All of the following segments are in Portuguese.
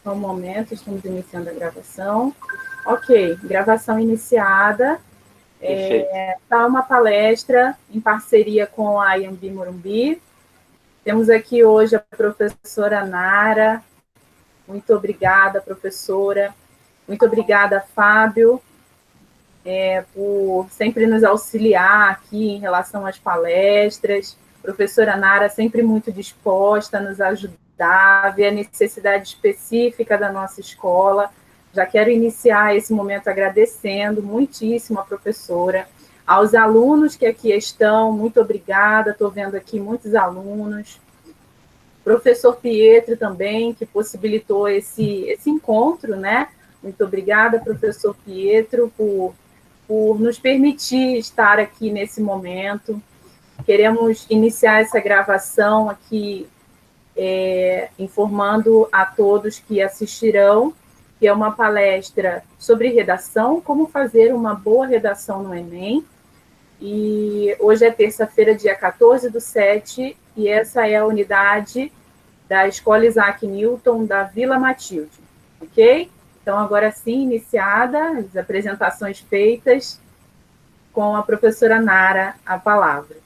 Só um momento, estamos iniciando a gravação. Ok, gravação iniciada. Está uma palestra em parceria com a Iambi Morumbi. Temos aqui hoje a professora Nara. Muito obrigada, professora. Muito obrigada, Fábio, por sempre nos auxiliar aqui em relação às palestras. Professora Nara sempre muito disposta a nos ajudar, ver a necessidade específica da nossa escola. Já quero iniciar esse momento agradecendo muitíssimo a professora, aos alunos que aqui estão, muito obrigada, estou vendo aqui muitos alunos. Professor Pietro também, que possibilitou esse encontro, né? Muito obrigada, professor Pietro, por nos permitir estar aqui nesse momento. Queremos iniciar essa gravação aqui informando a todos que assistirão, que é uma palestra sobre redação, como fazer uma boa redação no Enem. E hoje é terça-feira, dia 14/7, e essa é a unidade da Escola Isaac Newton, da Vila Matilde, ok? Então, agora sim, iniciada, as apresentações feitas, com a professora Nara, a palavra.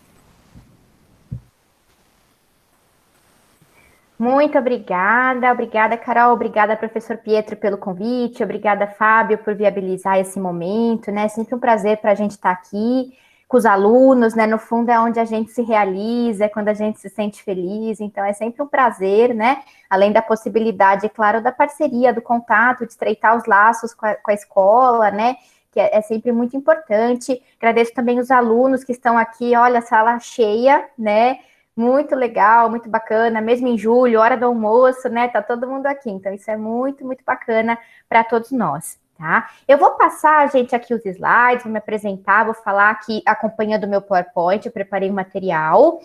Muito obrigada, Carol, obrigada, professor Pietro, pelo convite, obrigada, Fábio, por viabilizar esse momento, né? Sempre um prazer para a gente estar aqui com os alunos, né? No fundo é onde a gente se realiza, é quando a gente se sente feliz, então é sempre um prazer, né? Além da possibilidade, claro, da parceria, do contato, de estreitar os laços com a escola, né? Que é sempre muito importante. Agradeço também os alunos que estão aqui, olha, a sala cheia, né? Muito legal, muito bacana, mesmo em julho, hora do almoço, né? Tá todo mundo aqui, então isso é muito, muito bacana para todos nós, tá? Eu vou passar, gente, aqui os slides, vou me apresentar, vou falar aqui acompanhando o meu PowerPoint, eu preparei o material.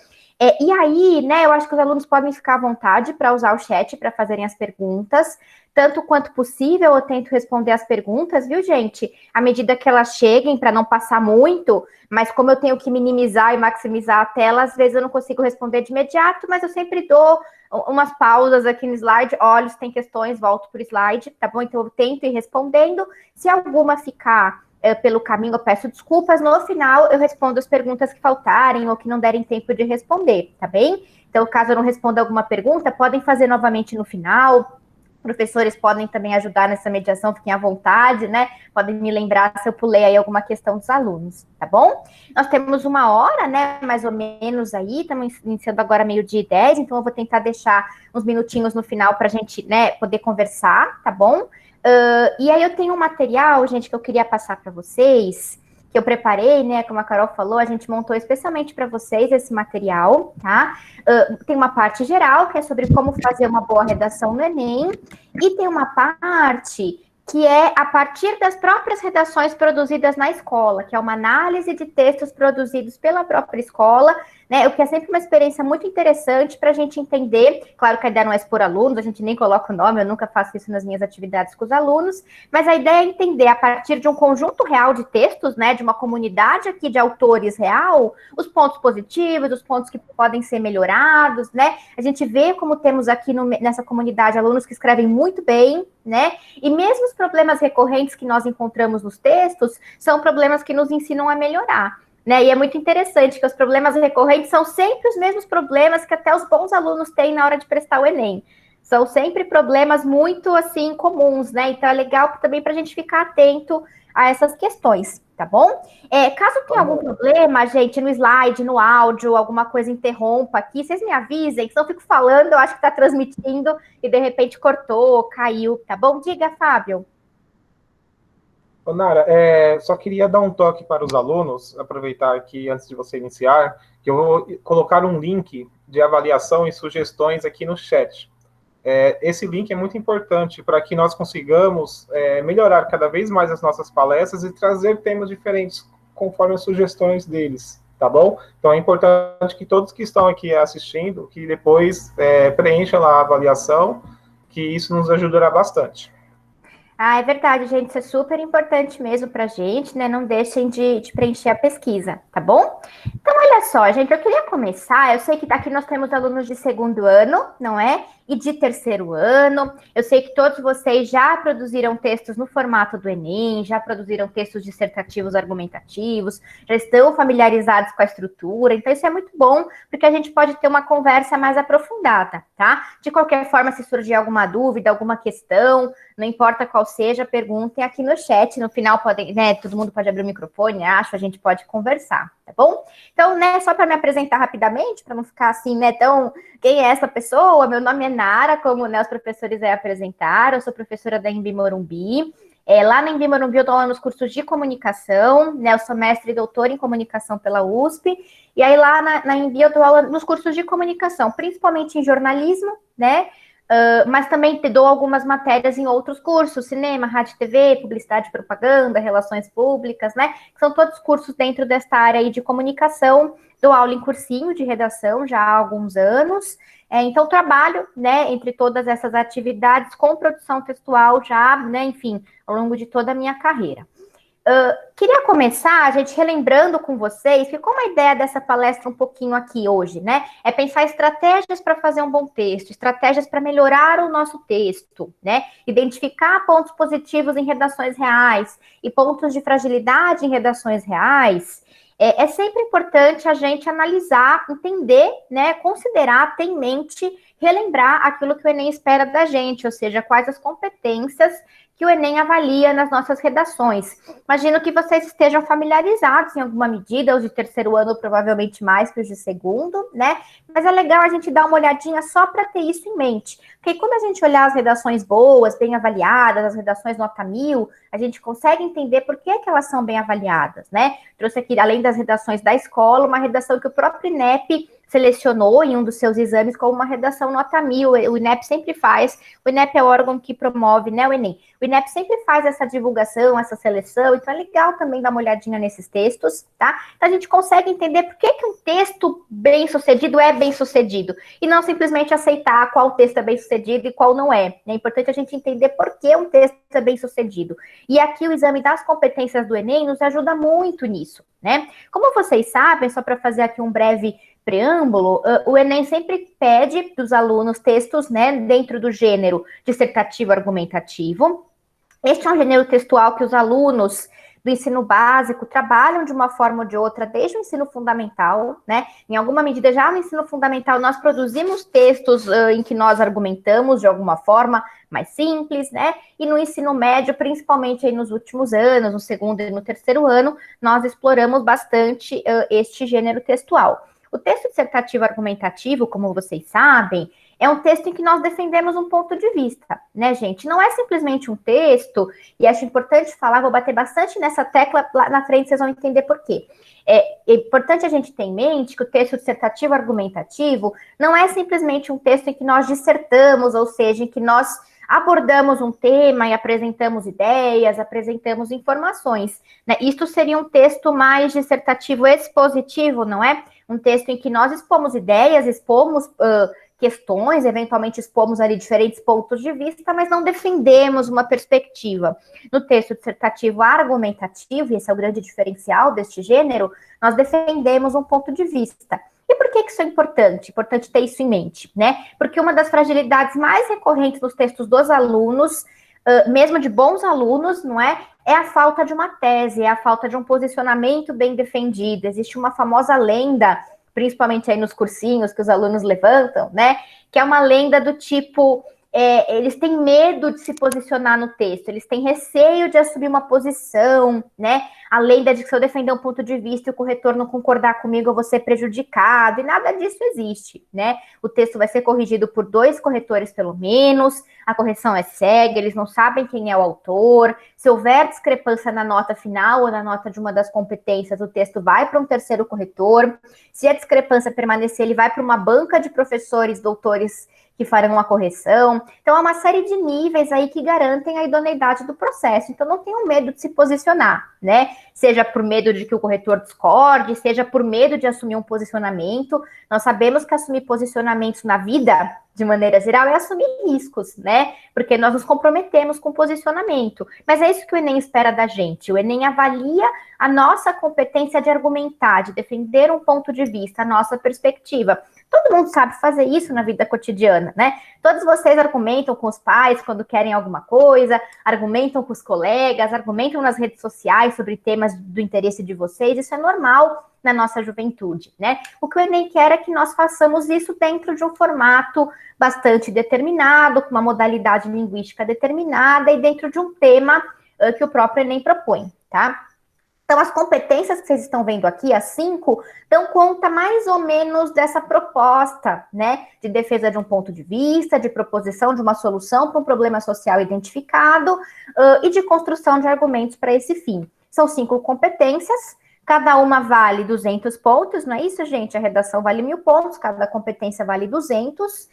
E aí, né, eu acho que os alunos podem ficar à vontade para usar o chat para fazerem as perguntas, tanto quanto possível eu tento responder as perguntas, viu, gente? À medida que elas cheguem, para não passar muito, mas como eu tenho que minimizar e maximizar a tela, às vezes eu não consigo responder de imediato, mas eu sempre dou umas pausas aqui no slide, olho se tem questões, volto para o slide, tá bom? Então eu tento ir respondendo, se alguma ficar pelo caminho, eu peço desculpas, no final eu respondo as perguntas que faltarem ou que não derem tempo de responder, tá bem? Então, caso eu não responda alguma pergunta, podem fazer novamente no final. Professores podem também ajudar nessa mediação, fiquem à vontade, né? Podem me lembrar se eu pulei aí alguma questão dos alunos, tá bom? Nós temos 1 hora, né? Mais ou menos aí, estamos iniciando agora 12:10, então eu vou tentar deixar uns minutinhos no final para a gente, né, poder conversar, tá bom? E aí eu tenho um material, gente, que eu queria passar para vocês, que eu preparei, né, como a Carol falou, a gente montou especialmente para vocês esse material, tá? Tem uma parte geral, que é sobre como fazer uma boa redação no Enem, e tem uma parte que é a partir das próprias redações produzidas na escola, que é uma análise de textos produzidos pela própria escola, né, o que é sempre uma experiência muito interessante para a gente entender. Claro que a ideia não é expor alunos, a gente nem coloca o nome, eu nunca faço isso nas minhas atividades com os alunos, mas a ideia é entender, a partir de um conjunto real de textos, né, de uma comunidade aqui de autores real, os pontos positivos, os pontos que podem ser melhorados, né, a gente vê como temos aqui nessa comunidade alunos que escrevem muito bem, né, e mesmo os problemas recorrentes que nós encontramos nos textos são problemas que nos ensinam a melhorar. Né? E é muito interessante que os problemas recorrentes são sempre os mesmos problemas que até os bons alunos têm na hora de prestar o Enem. São sempre problemas muito, assim, comuns, né? Então, é legal também para a gente ficar atento a essas questões, tá bom? Caso tenha algum problema, gente, no slide, no áudio, alguma coisa interrompa aqui, vocês me avisem, senão eu fico falando, eu acho que está transmitindo e, de repente, cortou, caiu, tá bom? Diga, Fábio. Ô, Nara, só queria dar um toque para os alunos, aproveitar aqui antes de você iniciar, que eu vou colocar um link de avaliação e sugestões aqui no chat. Esse link é muito importante para que nós consigamos melhorar cada vez mais as nossas palestras e trazer temas diferentes conforme as sugestões deles, tá bom? Então é importante que todos que estão aqui assistindo, que depois preencham lá a avaliação, que isso nos ajudará bastante. Ah, é verdade, gente, isso é super importante mesmo pra gente, né? Não deixem de preencher a pesquisa, tá bom? Então, olha só, gente, eu queria começar, eu sei que aqui nós temos alunos de 2º ano, não é? e de terceiro ano. Eu sei que todos vocês já produziram textos no formato do Enem, já produziram textos dissertativos argumentativos, já estão familiarizados com a estrutura, então isso é muito bom, porque a gente pode ter uma conversa mais aprofundada, tá? De qualquer forma, se surgir alguma dúvida, alguma questão, não importa qual seja, perguntem aqui no chat, no final podem, né, todo mundo pode abrir o microfone, acho, a gente pode conversar, tá bom? Então, né, só para me apresentar rapidamente, para não ficar assim, né, tão, quem é essa pessoa? Meu nome é Nara, como, né, os professores aí apresentaram, eu sou professora da Embi Morumbi. Lá na Embi Morumbi eu dou aula nos cursos de comunicação, né, eu sou mestre e doutora em comunicação pela USP, e aí lá na Embi eu dou aula nos cursos de comunicação, principalmente em jornalismo, né, mas também te dou algumas matérias em outros cursos, cinema, rádio e TV, publicidade e propaganda, relações públicas, né? Que são todos cursos dentro desta área aí de comunicação. Dou aula em cursinho de redação já há alguns anos. Então, trabalho, né, entre todas essas atividades com produção textual já, né, enfim, ao longo de toda a minha carreira. Queria começar, gente, relembrando com vocês que como a ideia dessa palestra um pouquinho aqui hoje, né, é pensar estratégias para fazer um bom texto, estratégias para melhorar o nosso texto, né, identificar pontos positivos em redações reais e pontos de fragilidade em redações reais. É sempre importante a gente analisar, entender, né, considerar, ter em mente, relembrar aquilo que o Enem espera da gente, ou seja, quais as competências que o Enem avalia nas nossas redações. Imagino que vocês estejam familiarizados em alguma medida, os de terceiro ano provavelmente mais que os de segundo, né? Mas é legal a gente dar uma olhadinha só para ter isso em mente. Porque quando a gente olhar as redações boas, bem avaliadas, as redações nota 1000, a gente consegue entender por que elas são bem avaliadas, né? Trouxe aqui, além das redações da escola, uma redação que o próprio INEP selecionou em um dos seus exames como uma redação nota 1000. O INEP sempre faz, o INEP é o órgão que promove, né, o Enem. O INEP sempre faz essa divulgação, essa seleção, então é legal também dar uma olhadinha nesses textos, tá? Então a gente consegue entender por que um texto bem-sucedido é bem-sucedido, e não simplesmente aceitar qual texto é bem-sucedido e qual não é. É importante a gente entender por que um texto é bem-sucedido. E aqui o exame das competências do Enem nos ajuda muito nisso, né? Como vocês sabem, só para fazer aqui um breve preâmbulo, o Enem sempre pede dos alunos textos, né, dentro do gênero dissertativo argumentativo. Este é um gênero textual que os alunos do ensino básico trabalham de uma forma ou de outra desde o ensino fundamental, né? Em alguma medida, já no ensino fundamental, nós produzimos textos em que nós argumentamos de alguma forma mais simples, né? E no ensino médio, principalmente aí nos últimos anos, no segundo e no terceiro ano, nós exploramos bastante este gênero textual. O texto dissertativo argumentativo, como vocês sabem, é um texto em que nós defendemos um ponto de vista, né, gente? Não é simplesmente um texto, e acho importante falar, vou bater bastante nessa tecla, lá na frente vocês vão entender por quê. É importante a gente ter em mente que o texto dissertativo argumentativo não é simplesmente um texto em que nós dissertamos, ou seja, em que nós abordamos um tema e apresentamos ideias, apresentamos informações, né? Isto seria um texto mais dissertativo expositivo, não é? Um texto em que nós expomos ideias, expomos questões, eventualmente expomos ali diferentes pontos de vista, mas não defendemos uma perspectiva. No texto dissertativo argumentativo, e esse é o grande diferencial deste gênero, nós defendemos um ponto de vista. E por que isso é importante? Importante ter isso em mente, né? Porque uma das fragilidades mais recorrentes nos textos dos alunos, mesmo de bons alunos, não é? É a falta de uma tese, é a falta de um posicionamento bem defendido. Existe uma famosa lenda, principalmente aí nos cursinhos que os alunos levantam, né? Que é uma lenda do tipo, eles têm medo de se posicionar no texto, eles têm receio de assumir uma posição, né? A lenda de que se eu defender um ponto de vista e o corretor não concordar comigo, eu vou ser prejudicado, e nada disso existe, né? O texto vai ser corrigido por 2 corretores pelo menos, a correção é cega, eles não sabem quem é o autor, se houver discrepância na nota final ou na nota de uma das competências, o texto vai para um terceiro corretor, se a discrepância permanecer, ele vai para uma banca de professores, doutores, que farão a correção. Então, há uma série de níveis aí que garantem a idoneidade do processo. Então, não tenham medo de se posicionar, né? Seja por medo de que o corretor discorde, seja por medo de assumir um posicionamento. Nós sabemos que assumir posicionamentos na vida, de maneira geral, é assumir riscos, né? Porque nós nos comprometemos com posicionamento. Mas é isso que o Enem espera da gente. O Enem avalia a nossa competência de argumentar, de defender um ponto de vista, a nossa perspectiva. Todo mundo sabe fazer isso na vida cotidiana, né? Todos vocês argumentam com os pais quando querem alguma coisa, argumentam com os colegas, argumentam nas redes sociais sobre temas do interesse de vocês, isso é normal na nossa juventude, né? O que o Enem quer é que nós façamos isso dentro de um formato bastante determinado, com uma modalidade linguística determinada e dentro de um tema que o próprio Enem propõe, tá? Então, as competências que vocês estão vendo aqui, as 5, dão conta mais ou menos dessa proposta, né, de defesa de um ponto de vista, de proposição de uma solução para um problema social identificado e de construção de argumentos para esse fim. São 5 competências, cada uma vale 200 pontos, não é isso, gente? A redação vale 1.000 pontos, cada competência vale 200.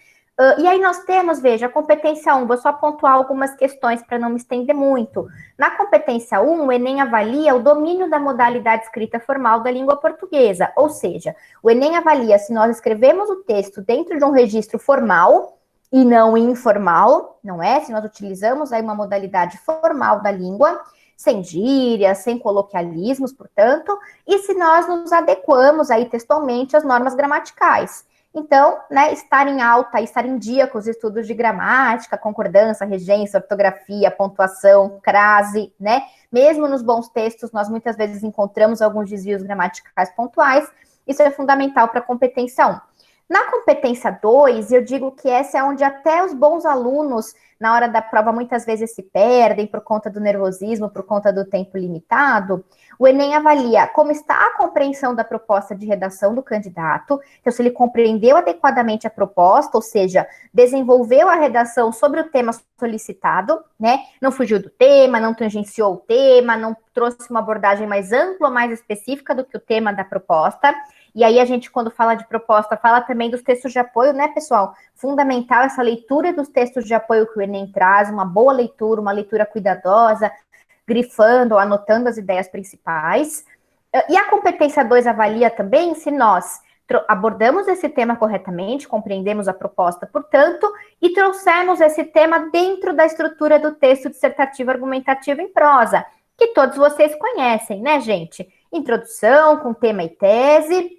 E aí nós temos, veja, a competência 1, vou só pontuar algumas questões para não me estender muito. Na competência 1, o Enem avalia o domínio da modalidade escrita formal da língua portuguesa, ou seja, o Enem avalia se nós escrevemos o texto dentro de um registro formal e não informal, não é? Se nós utilizamos aí uma modalidade formal da língua, sem gírias, sem coloquialismos, portanto, e se nós nos adequamos aí textualmente às normas gramaticais. Então, né, estar em alta, estar em dia com os estudos de gramática, concordância, regência, ortografia, pontuação, crase, né? Mesmo nos bons textos, nós muitas vezes encontramos alguns desvios gramaticais pontuais. Isso é fundamental para a competência 1. Na competência 2, eu digo que essa é onde até os bons alunos, na hora da prova, muitas vezes se perdem por conta do nervosismo, por conta do tempo limitado. O Enem avalia como está a compreensão da proposta de redação do candidato, então se ele compreendeu adequadamente a proposta, ou seja, desenvolveu a redação sobre o tema solicitado, né? Não fugiu do tema, não tangenciou o tema, não trouxe uma abordagem mais ampla, mais específica do que o tema da proposta. E aí a gente, quando fala de proposta, fala também dos textos de apoio, né, pessoal? Fundamental essa leitura dos textos de apoio que o Enem traz, uma boa leitura, uma leitura cuidadosa, grifando ou anotando as ideias principais. E a competência 2 avalia também se nós abordamos esse tema corretamente, compreendemos a proposta, portanto, e trouxemos esse tema dentro da estrutura do texto dissertativo argumentativo em prosa, que todos vocês conhecem, né, gente? Introdução com tema e tese,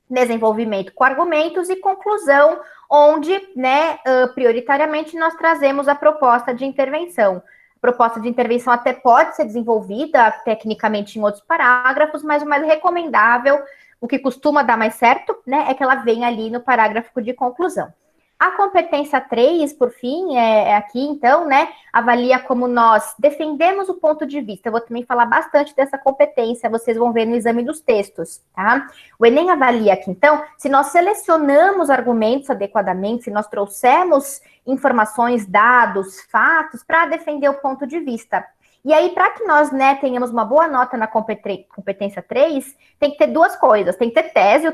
desenvolvimento com argumentos e conclusão, onde, né, prioritariamente nós trazemos a proposta de intervenção. A proposta de intervenção até pode ser desenvolvida tecnicamente em outros parágrafos, mas o mais recomendável, o que costuma dar mais certo, né, é que ela venha ali no parágrafo de conclusão. A competência 3, por fim, é aqui, então, né, avalia como nós defendemos o ponto de vista. Eu vou também falar bastante dessa competência, vocês vão ver no exame dos textos, tá? O Enem avalia aqui, então, se nós selecionamos argumentos adequadamente, se nós trouxemos informações, dados, fatos, para defender o ponto de vista. E aí, para que nós, né, tenhamos uma boa nota na competência 3, tem que ter duas coisas. Tem que ter tese, o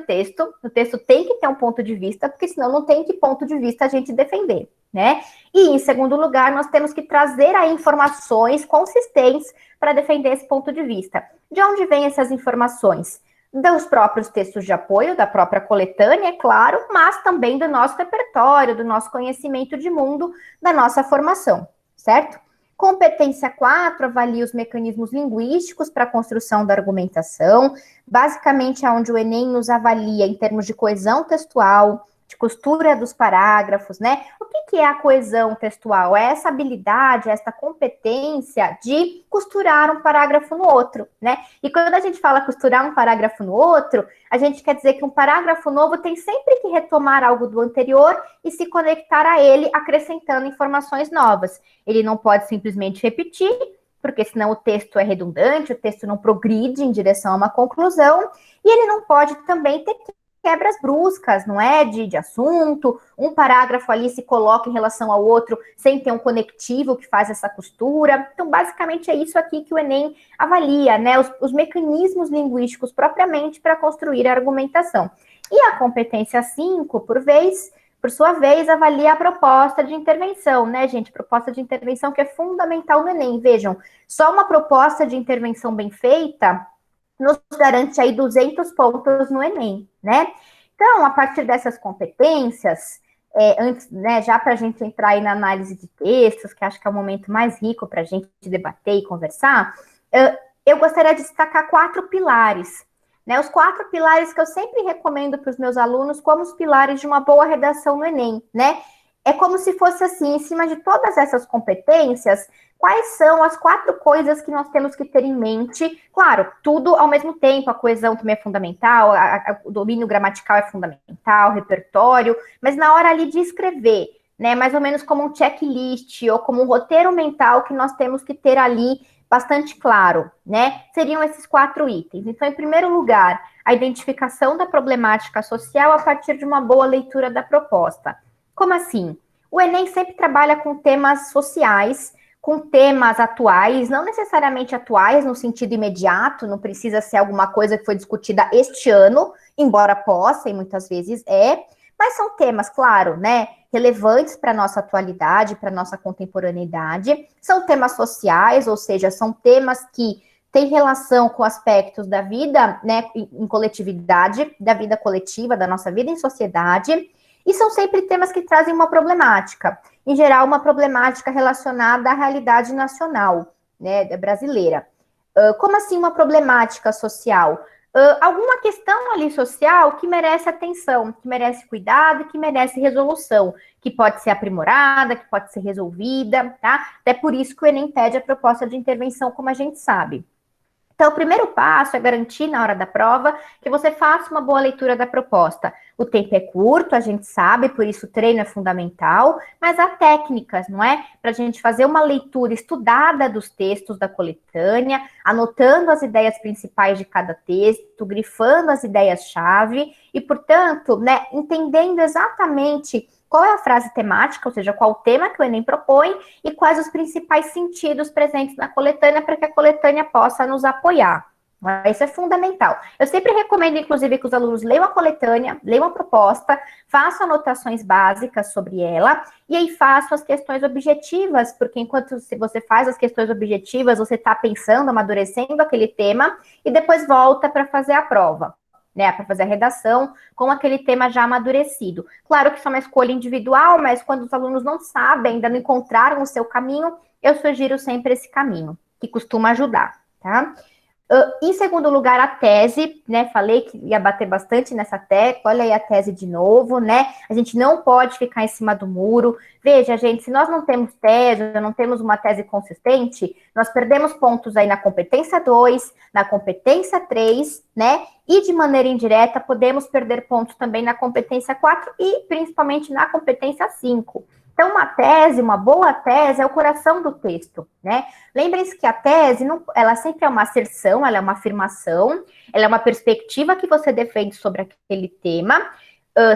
texto tem que ter um ponto de vista, porque senão não tem que ponto de vista a gente defender, né? E, em segundo lugar, nós temos que trazer aí informações consistentes para defender esse ponto de vista. De onde vêm essas informações? Dos próprios textos de apoio, da própria coletânea, é claro, mas também do nosso repertório, do nosso conhecimento de mundo, da nossa formação, certo? Competência 4 avalia os mecanismos linguísticos para a construção da argumentação, basicamente é onde o Enem nos avalia em termos de coesão textual, de costura dos parágrafos, né? O que é a coesão textual? É essa habilidade, essa competência de costurar um parágrafo no outro, né? E quando a gente fala costurar um parágrafo no outro, a gente quer dizer que um parágrafo novo tem sempre que retomar algo do anterior e se conectar a ele, acrescentando informações novas. Ele não pode simplesmente repetir, porque senão o texto é redundante, o texto não progride em direção a uma conclusão, e ele não pode também ter quebras bruscas, não é? De assunto, um parágrafo ali se coloca em relação ao outro sem ter um conectivo que faz essa costura. Então, basicamente, é isso aqui que o Enem avalia, né? Os mecanismos linguísticos propriamente para construir a argumentação. E a competência 5, por sua vez, avalia a proposta de intervenção, né, gente? Proposta de intervenção que é fundamental no Enem. Vejam, só uma proposta de intervenção bem feita nos garante aí 200 pontos no Enem, né? Então, a partir dessas competências, antes, né, já para a gente entrar aí na análise de textos, que acho que é o momento mais rico para a gente debater e conversar, eu gostaria de destacar 4 pilares. né? Os 4 pilares que eu sempre recomendo para os meus alunos como os pilares de uma boa redação no Enem, né? É como se fosse assim, em cima de todas essas competências, quais são as 4 coisas que nós temos que ter em mente? Claro, tudo ao mesmo tempo, a coesão também é fundamental, o domínio gramatical é fundamental, o repertório, mas na hora ali de escrever, né, mais ou menos como um checklist ou como um roteiro mental que nós temos que ter ali bastante claro, né? Seriam esses 4 itens. Então, em primeiro lugar, a identificação da problemática social a partir de uma boa leitura da proposta. Como assim? O Enem sempre trabalha com temas sociais, com temas atuais, não necessariamente atuais no sentido imediato, não precisa ser alguma coisa que foi discutida este ano, embora possa, e muitas vezes mas são temas, claro, né, relevantes para a nossa atualidade, para a nossa contemporaneidade, são temas sociais, ou seja, são temas que têm relação com aspectos da vida, né, em coletividade, da vida coletiva, da nossa vida em sociedade, e são sempre temas que trazem uma problemática, em geral, uma problemática relacionada à realidade nacional, né, brasileira. Como assim uma problemática social? Alguma questão ali social que merece atenção, que merece cuidado, que merece resolução, que pode ser aprimorada, que pode ser resolvida, tá? Até por isso que o Enem pede a proposta de intervenção, como a gente sabe. Então, o primeiro passo é garantir na hora da prova que você faça uma boa leitura da proposta. O tempo é curto, a gente sabe, por isso o treino é fundamental, mas há técnicas, não é? Para a gente fazer uma leitura estudada dos textos da coletânea, anotando as ideias principais de cada texto, grifando as ideias-chave e, portanto, né, entendendo exatamente qual é a frase temática, ou seja, qual o tema que o Enem propõe e quais os principais sentidos presentes na coletânea para que a coletânea possa nos apoiar. Isso é fundamental. Eu sempre recomendo, inclusive, que os alunos leiam a coletânea, leiam a proposta, façam anotações básicas sobre ela e aí façam as questões objetivas, porque enquanto você faz as questões objetivas, você está pensando, amadurecendo aquele tema e depois volta para fazer a prova, né, para fazer a redação com aquele tema já amadurecido. Claro que isso é uma escolha individual, mas quando os alunos não sabem, ainda não encontraram o seu caminho, eu sugiro sempre esse caminho, que costuma ajudar, tá? Em segundo lugar, a tese, né? Falei que ia bater bastante nessa tecla, olha aí a tese de novo, né? A gente não pode ficar em cima do muro. Veja, gente, se nós não temos tese, não temos uma tese consistente, nós perdemos pontos aí na competência 2, na competência 3, né? E de maneira indireta, podemos perder pontos também na competência 4 e principalmente na competência 5. Então, uma tese, uma boa tese, é o coração do texto, né? Lembrem-se que a tese, não, ela sempre é uma asserção, ela é uma afirmação, ela é uma perspectiva que você defende sobre aquele tema,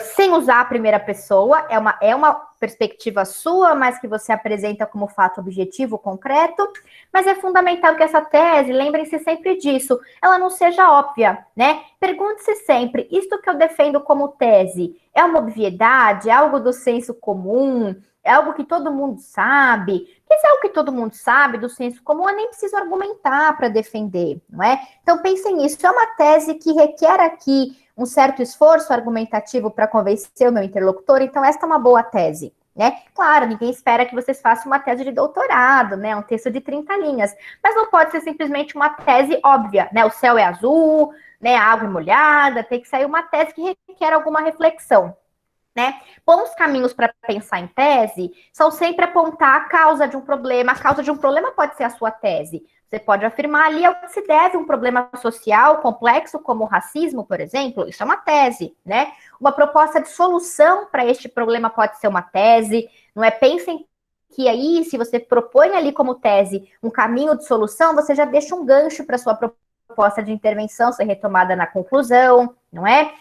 sem usar a primeira pessoa, é uma perspectiva sua, mas que você apresenta como fato objetivo, concreto, mas é fundamental que essa tese, lembrem-se sempre disso, ela não seja óbvia, né? Pergunte-se sempre, isto que eu defendo como tese, é uma obviedade, é algo do senso comum, é algo que todo mundo sabe? Porque se é algo que todo mundo sabe, do senso comum, eu nem preciso argumentar para defender, não é? Então pensem nisso, é uma tese que requer aqui um certo esforço argumentativo para convencer o meu interlocutor, então esta é uma boa tese, né? Claro, ninguém espera que vocês façam uma tese de doutorado, né? Um texto de 30 linhas, mas não pode ser simplesmente uma tese óbvia, né? O céu é azul, né? A água é molhada, tem que sair uma tese que requer alguma reflexão, né? Bons caminhos para pensar em tese são sempre apontar a causa de um problema. A causa de um problema pode ser a sua tese. Você pode afirmar ali ao que se deve um problema social complexo, como o racismo, por exemplo. Isso é uma tese, né? Uma proposta de solução para este problema pode ser uma tese. Não é? Pensem que aí, se você propõe ali como tese um caminho de solução, você já deixa um gancho para sua proposta de intervenção ser retomada na conclusão, não é?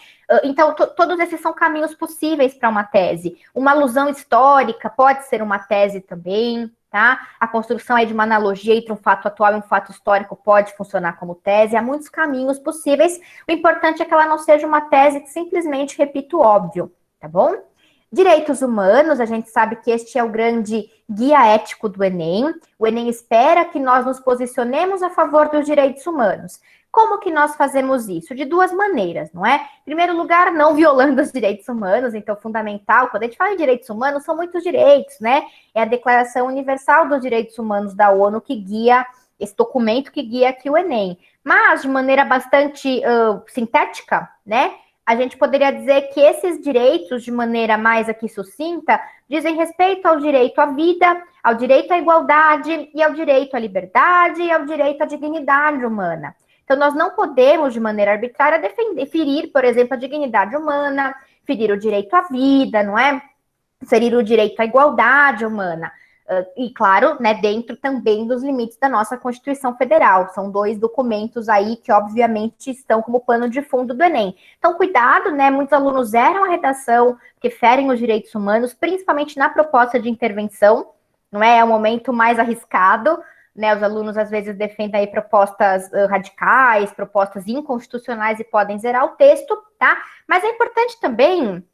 Então, todos esses são caminhos possíveis para uma tese. Uma alusão histórica pode ser uma tese também, tá? A construção aí de uma analogia entre um fato atual e um fato histórico pode funcionar como tese. Há muitos caminhos possíveis. O importante é que ela não seja uma tese que simplesmente repita o óbvio, tá bom? Direitos humanos, a gente sabe que este é o grande guia ético do Enem. O Enem espera que nós nos posicionemos a favor dos direitos humanos. Como que nós fazemos isso? De duas maneiras, não é? Em primeiro lugar, não violando os direitos humanos, então fundamental, quando a gente fala em direitos humanos, são muitos direitos, né? É a Declaração Universal dos Direitos Humanos da ONU que guia esse documento que guia aqui o Enem. Mas, de maneira bastante sintética, né, a gente poderia dizer que esses direitos, de maneira mais aqui sucinta, dizem respeito ao direito à vida, ao direito à igualdade e ao direito à liberdade e ao direito à dignidade humana. Então, nós não podemos, de maneira arbitrária, ferir, por exemplo, a dignidade humana, ferir o direito à vida, não é? Ferir o direito à igualdade humana. E, claro, né, dentro também dos limites da nossa Constituição Federal. São 2 documentos aí que, obviamente, estão como pano de fundo do Enem. Então, cuidado, né? Muitos alunos erram a redação, que ferem os direitos humanos, principalmente na proposta de intervenção, não é? É o momento mais arriscado, né? Os alunos, às vezes, defendem aí propostas radicais, propostas inconstitucionais e podem zerar o texto, tá? Mas é importante também,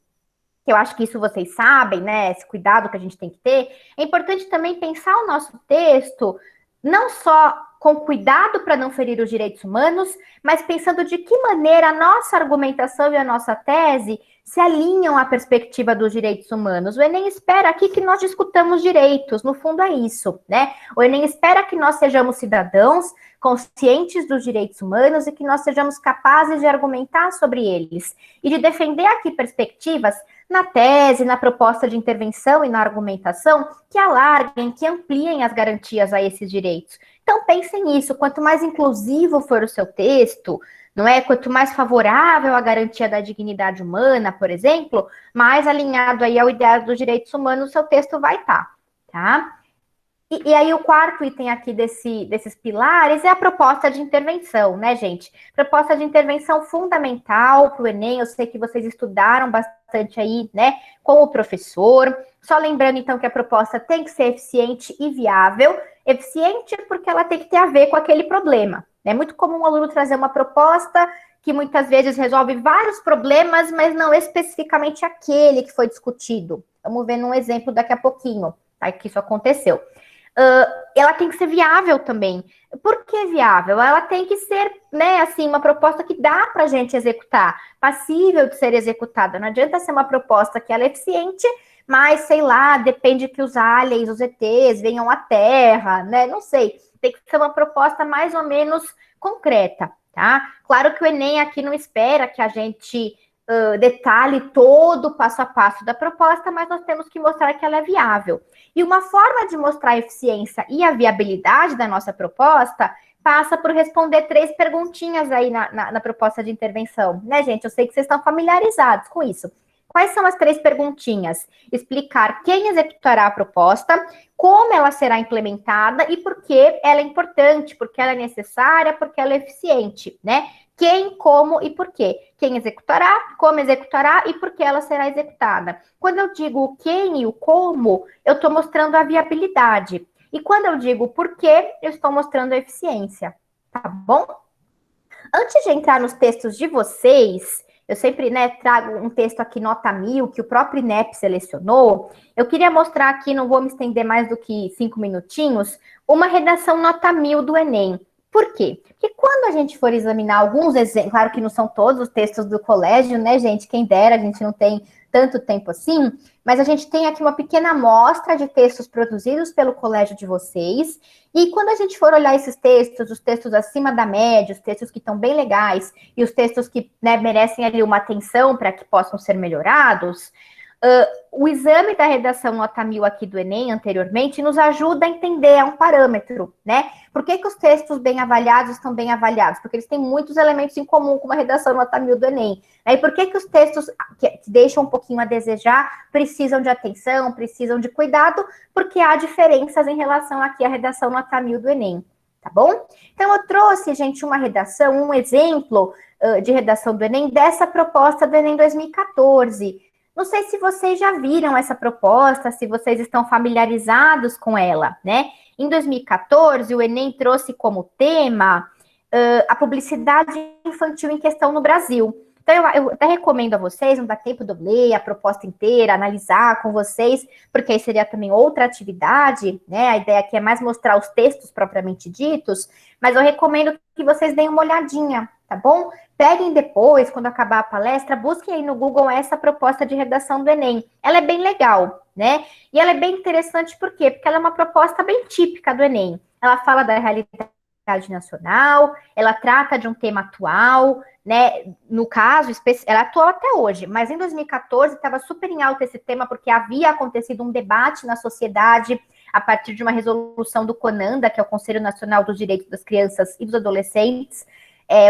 que eu acho que isso vocês sabem, né, esse cuidado que a gente tem que ter, é importante também pensar o nosso texto, não só com cuidado para não ferir os direitos humanos, mas pensando de que maneira a nossa argumentação e a nossa tese se alinham à perspectiva dos direitos humanos. O Enem espera aqui que nós discutamos direitos, no fundo é isso, né? O Enem espera que nós sejamos cidadãos conscientes dos direitos humanos e que nós sejamos capazes de argumentar sobre eles e de defender aqui perspectivas na tese, na proposta de intervenção e na argumentação que alarguem, que ampliem as garantias a esses direitos. Então, pensem nisso, quanto mais inclusivo for o seu texto, não é? Quanto mais favorável à garantia da dignidade humana, por exemplo, mais alinhado aí ao ideal dos direitos humanos o seu texto vai estar, tá? E aí o quarto item aqui desses pilares é a proposta de intervenção, né, gente? Proposta de intervenção fundamental para o Enem, eu sei que vocês estudaram bastante aí, né, com o professor. Só lembrando, então, que a proposta tem que ser eficiente e viável. Eficiente porque ela tem que ter a ver com aquele problema. É muito comum o aluno trazer uma proposta que muitas vezes resolve vários problemas, mas não especificamente aquele que foi discutido. Vamos ver num exemplo daqui a pouquinho, tá? Que isso aconteceu. Ela tem que ser viável também. Por que viável? Ela tem que ser, né, assim, uma proposta que dá para a gente executar, passível de ser executada. Não adianta ser uma proposta que ela é eficiente, mas, sei lá, depende que os aliens, os ETs venham à Terra, né? Não sei. Tem que ser uma proposta mais ou menos concreta, tá? Claro que o Enem aqui não espera que a gente detalhe todo o passo a passo da proposta, mas nós temos que mostrar que ela é viável. E uma forma de mostrar a eficiência e a viabilidade da nossa proposta passa por responder 3 perguntinhas aí na proposta de intervenção, né, gente? Eu sei que vocês estão familiarizados com isso. Quais são as 3 perguntinhas? Explicar quem executará a proposta, como ela será implementada e por que ela é importante, porque ela é necessária, porque ela é eficiente, né? Quem, como e por quê. Quem executará, como executará e por que ela será executada. Quando eu digo o quem e o como, eu estou mostrando a viabilidade. E quando eu digo o porquê, eu estou mostrando a eficiência. Tá bom? Antes de entrar nos textos de vocês, eu sempre, né, trago um texto aqui, nota 1000, que o próprio INEP selecionou. Eu queria mostrar aqui, não vou me estender mais do que 5 minutinhos, uma redação nota 1000 do Enem. Por quê? Porque quando a gente for examinar alguns exemplos, claro que não são todos os textos do colégio, né, gente? Quem dera, a gente não tem tanto tempo assim, mas a gente tem aqui uma pequena amostra de textos produzidos pelo colégio de vocês, e quando a gente for olhar esses textos, os textos acima da média, os textos que estão bem legais, e os textos que, né, merecem ali uma atenção para que possam ser melhorados, o exame da redação nota 1000 aqui do Enem, anteriormente, nos ajuda a entender, é um parâmetro, né? Por que os textos bem avaliados estão bem avaliados? Porque eles têm muitos elementos em comum com uma redação nota 1000 do Enem. E por que os textos que deixam um pouquinho a desejar precisam de atenção, precisam de cuidado? Porque há diferenças em relação aqui à redação nota 1000 do Enem, tá bom? Então, eu trouxe, gente, uma redação, um exemplo de redação do Enem dessa proposta do Enem 2014. Não sei se vocês já viram essa proposta, se vocês estão familiarizados com ela, né? Em 2014, o Enem trouxe como tema a publicidade infantil em questão no Brasil. Então, eu até recomendo a vocês, não dá tempo de eu ler a proposta inteira, analisar com vocês, porque aí seria também outra atividade, né? A ideia aqui é mais mostrar os textos propriamente ditos, mas eu recomendo que vocês deem uma olhadinha, tá bom? Peguem depois, quando acabar a palestra, busquem aí no Google essa proposta de redação do Enem. Ela é bem legal, né? E ela é bem interessante, por quê? Porque ela é uma proposta bem típica do Enem. Ela fala da realidade nacional, ela trata de um tema atual, né? No caso, ela atua até hoje, mas em 2014 estava super em alta esse tema, porque havia acontecido um debate na sociedade a partir de uma resolução do CONANDA, que é o Conselho Nacional dos Direitos das Crianças e dos Adolescentes.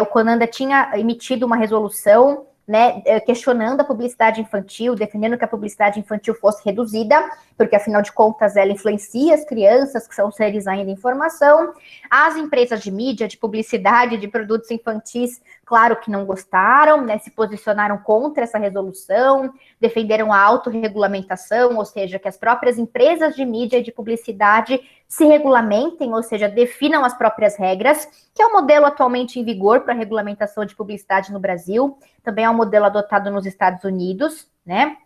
O CONANDA tinha emitido uma resolução, né, questionando a publicidade infantil, defendendo que a publicidade infantil fosse reduzida, porque, afinal de contas, ela influencia as crianças, que são seres ainda em formação. As empresas de mídia, de publicidade, de produtos infantis, claro que não gostaram, né, se posicionaram contra essa resolução, defenderam a autorregulamentação, ou seja, que as próprias empresas de mídia e de publicidade se regulamentem, ou seja, definam as próprias regras, que é o modelo atualmente em vigor para a regulamentação de publicidade no Brasil, também é um modelo adotado nos Estados Unidos, né?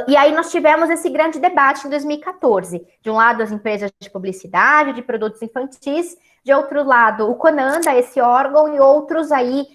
E aí nós tivemos esse grande debate em 2014. De um lado, as empresas de publicidade, de produtos infantis, de outro lado, o CONANDA, esse órgão, e outros aí,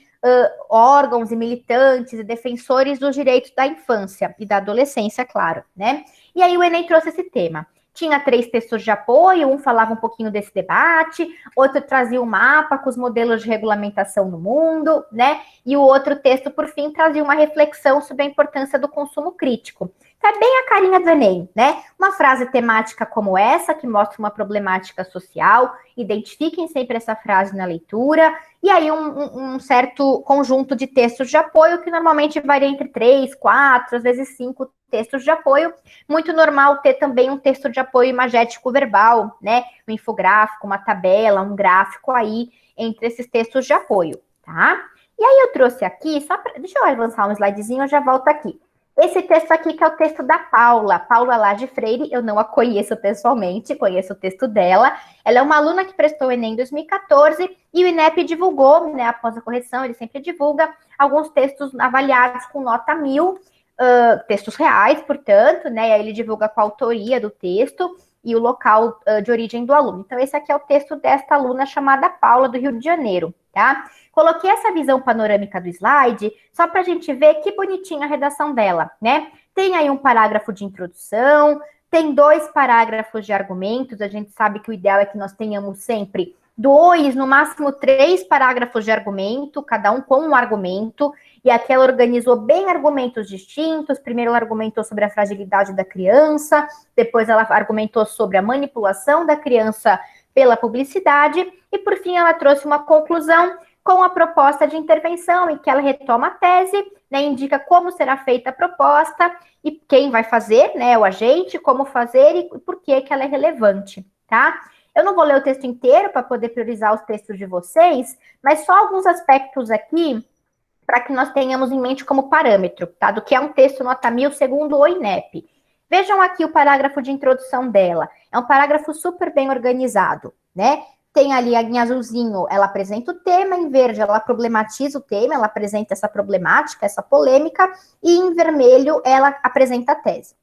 órgãos e militantes e defensores dos direitos da infância e da adolescência, claro, né? E aí o Enem trouxe esse tema. Tinha 3 textos de apoio, um falava um pouquinho desse debate, outro trazia um mapa com os modelos de regulamentação no mundo, né? E o outro texto, por fim, trazia uma reflexão sobre a importância do consumo crítico. Tá bem a carinha do Enem, né? Uma frase temática como essa, que mostra uma problemática social, identifiquem sempre essa frase na leitura, e aí um certo conjunto de textos de apoio, que normalmente varia entre 3, 4, às vezes 5 textos de apoio. Muito normal ter também um texto de apoio imagético verbal, né? Um infográfico, uma tabela, um gráfico aí entre esses textos de apoio, tá? E aí eu trouxe aqui, deixa eu avançar um slidezinho, eu já volto aqui. Esse texto aqui, que é o texto da Paula Lage Freire, eu não a conheço pessoalmente, conheço o texto dela. Ela é uma aluna que prestou o Enem em 2014 e o INEP divulgou, né, após a correção, ele sempre divulga alguns textos avaliados com nota 1000, textos reais, portanto, né, aí ele divulga com a autoria do texto e o local de origem do aluno. Então, esse aqui é o texto desta aluna chamada Paula, do Rio de Janeiro, tá? Coloquei essa visão panorâmica do slide só para a gente ver que bonitinha a redação dela, né? Tem aí um parágrafo de introdução, tem 2 parágrafos de argumentos, a gente sabe que o ideal é que nós tenhamos sempre 2, no máximo 3 parágrafos de argumento, cada um com um argumento, e aqui ela organizou bem argumentos distintos. Primeiro ela argumentou sobre a fragilidade da criança, depois ela argumentou sobre a manipulação da criança pela publicidade, e por fim ela trouxe uma conclusão com a proposta de intervenção, em que ela retoma a tese, né, indica como será feita a proposta, e quem vai fazer, né, o agente, como fazer e por que ela é relevante, tá? Eu não vou ler o texto inteiro para poder priorizar os textos de vocês, mas só alguns aspectos aqui para que nós tenhamos em mente como parâmetro, tá? Do que é um texto nota 1000 segundo o INEP. Vejam aqui o parágrafo de introdução dela. É um parágrafo super bem organizado, né? Tem ali em azulzinho, ela apresenta o tema, em verde ela problematiza o tema, ela apresenta essa problemática, essa polêmica, e em vermelho ela apresenta a tese.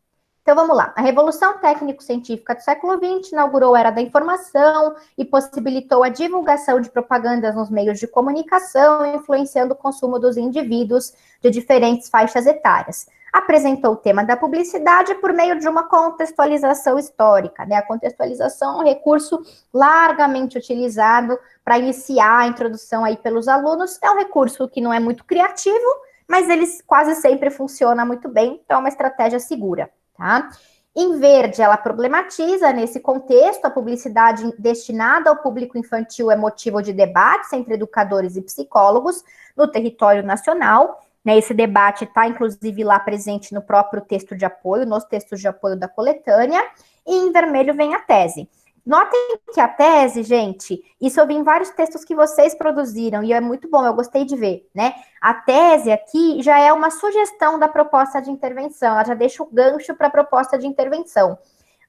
Então, vamos lá. A Revolução Técnico-Científica do século XX inaugurou a Era da Informação e possibilitou a divulgação de propagandas nos meios de comunicação, influenciando o consumo dos indivíduos de diferentes faixas etárias. Apresentou o tema da publicidade por meio de uma contextualização histórica, né? A contextualização é um recurso largamente utilizado para iniciar a introdução aí pelos alunos. É um recurso que não é muito criativo, mas ele quase sempre funciona muito bem, então é uma estratégia segura. Tá? Em verde, ela problematiza nesse contexto, a publicidade destinada ao público infantil é motivo de debates entre educadores e psicólogos no território nacional, né? Esse debate está, inclusive, lá presente no próprio texto de apoio, nos textos de apoio da coletânea, e em vermelho vem a tese. Notem que a tese, gente, isso eu vi em vários textos que vocês produziram, e é muito bom, eu gostei de ver, né? A tese aqui já é uma sugestão da proposta de intervenção, ela já deixa o gancho para a proposta de intervenção.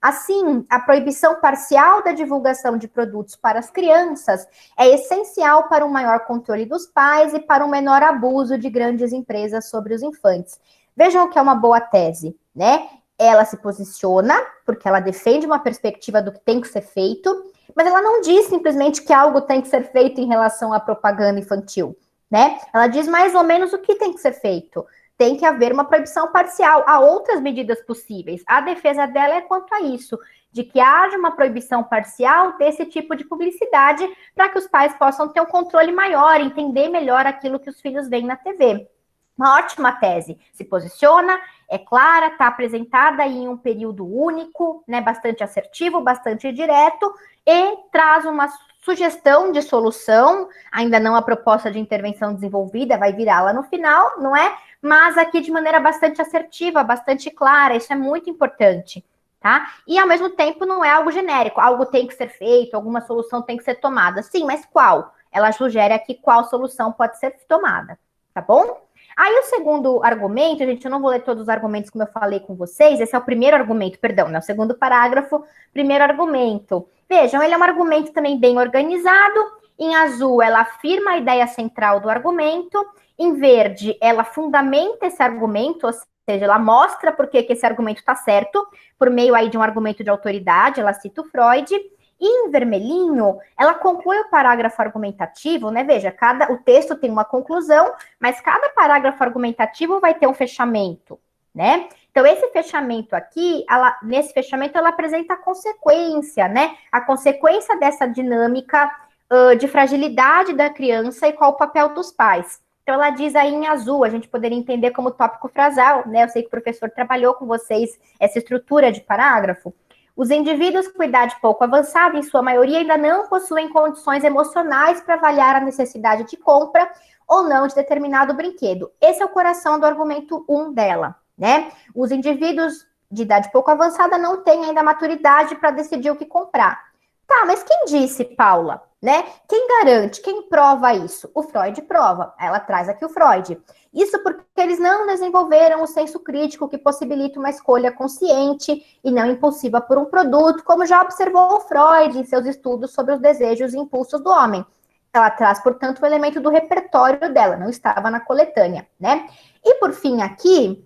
Assim, a proibição parcial da divulgação de produtos para as crianças é essencial para um maior controle dos pais e para um menor abuso de grandes empresas sobre os infantes. Vejam que é uma boa tese, né? Ela se posiciona, porque ela defende uma perspectiva do que tem que ser feito, mas ela não diz simplesmente que algo tem que ser feito em relação à propaganda infantil, né? Ela diz mais ou menos o que tem que ser feito. Tem que haver uma proibição parcial. Há outras medidas possíveis. A defesa dela é quanto a isso. de que haja uma proibição parcial desse tipo de publicidade para que os pais possam ter um controle maior, entender melhor aquilo que os filhos veem na TV. Uma ótima tese, se posiciona, é clara, está apresentada em um período único, né, bastante assertivo, bastante direto, e traz uma sugestão de solução, ainda não a proposta de intervenção desenvolvida, vai virar lá no final, não é? Mas aqui de maneira bastante assertiva, bastante clara, isso é muito importante, tá? E ao mesmo tempo não é algo genérico, algo tem que ser feito, alguma solução tem que ser tomada. Sim, mas qual? Ela sugere aqui qual solução pode ser tomada, tá bom? Aí o segundo argumento, gente, eu não vou ler todos os argumentos como eu falei com vocês, esse é o primeiro argumento, perdão, né? O segundo parágrafo, primeiro argumento. Vejam, ele é um argumento também bem organizado, em azul ela afirma a ideia central do argumento, em verde ela fundamenta esse argumento, ou seja, ela mostra por que esse argumento está certo, por meio aí de um argumento de autoridade, ela cita o Freud. E em vermelhinho, ela conclui o parágrafo argumentativo, né? Veja, o texto tem uma conclusão, mas cada parágrafo argumentativo vai ter um fechamento, né? Então, esse fechamento aqui, nesse fechamento, ela apresenta a consequência, né? A consequência dessa dinâmica de fragilidade da criança e qual o papel dos pais. Então, ela diz aí em azul, a gente poderia entender como tópico frasal, né? Eu sei que o professor trabalhou com vocês essa estrutura de parágrafo. Os indivíduos com idade pouco avançada, em sua maioria, ainda não possuem condições emocionais para avaliar a necessidade de compra ou não de determinado brinquedo. Esse é o coração do argumento 1 dela, né? Os indivíduos de idade pouco avançada não têm ainda maturidade para decidir o que comprar. Tá, mas quem disse, Paula? Né? Quem garante? Quem prova isso? O Freud prova. Ela traz aqui o Freud. Isso porque eles não desenvolveram o senso crítico que possibilita uma escolha consciente e não impulsiva por um produto, como já observou o Freud em seus estudos sobre os desejos e impulsos do homem. Ela traz, portanto, o elemento do repertório dela, não estava na coletânea, né? E por fim aqui,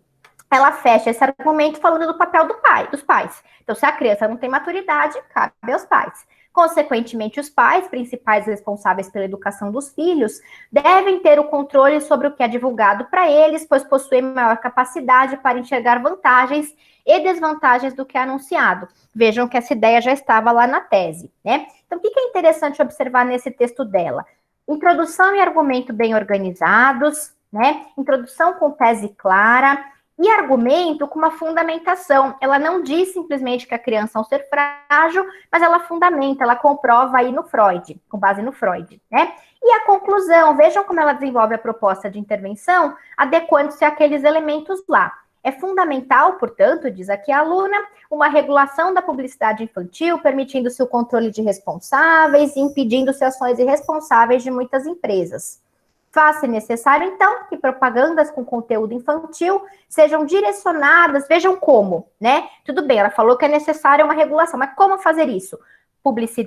ela fecha esse argumento falando do papel dos pais. Então, se a criança não tem maturidade, cabe aos pais. Consequentemente, os pais, principais responsáveis pela educação dos filhos, devem ter o controle sobre o que é divulgado para eles, pois possuem maior capacidade para enxergar vantagens e desvantagens do que é anunciado. Vejam que essa ideia já estava lá na tese, né? Então, o que é interessante observar nesse texto dela? Introdução e argumento bem organizados, né? Introdução com tese clara, e argumento com uma fundamentação. Ela não diz simplesmente que a criança é um ser frágil, mas ela fundamenta, ela comprova aí no Freud, com base no Freud, né? E a conclusão, vejam como ela desenvolve a proposta de intervenção, adequando-se àqueles elementos lá. É fundamental, portanto, diz aqui a aluna, uma regulação da publicidade infantil, permitindo-se o controle de responsáveis e impedindo-se ações irresponsáveis de muitas empresas. Faz-se necessário, então, que propagandas com conteúdo infantil sejam direcionadas, vejam como, né? Tudo bem, ela falou que é necessária uma regulação, mas como fazer isso?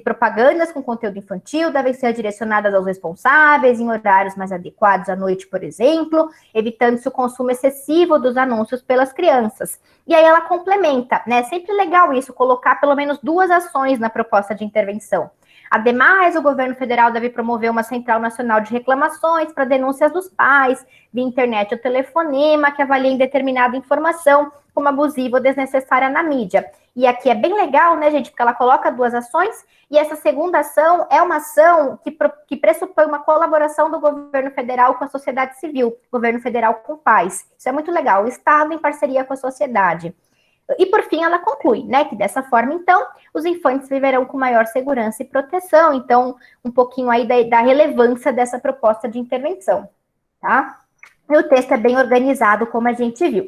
Propagandas com conteúdo infantil devem ser direcionadas aos responsáveis em horários mais adequados à noite, por exemplo, evitando-se o consumo excessivo dos anúncios pelas crianças. E aí ela complementa, né? É sempre legal isso, colocar pelo menos 2 ações na proposta de intervenção. Ademais, o governo federal deve promover uma central nacional de reclamações para denúncias dos pais, via internet ou telefonema, que avaliem determinada informação como abusiva ou desnecessária na mídia. E aqui é bem legal, né, gente, porque ela coloca 2 ações, e essa segunda ação é uma ação que pressupõe uma colaboração do governo federal com a sociedade civil, governo federal com pais. Isso é muito legal, o Estado em parceria com a sociedade. E, por fim, ela conclui, né, que dessa forma, então, os infantes viverão com maior segurança e proteção. Então, um pouquinho aí da relevância dessa proposta de intervenção, tá? E o texto é bem organizado, como a gente viu.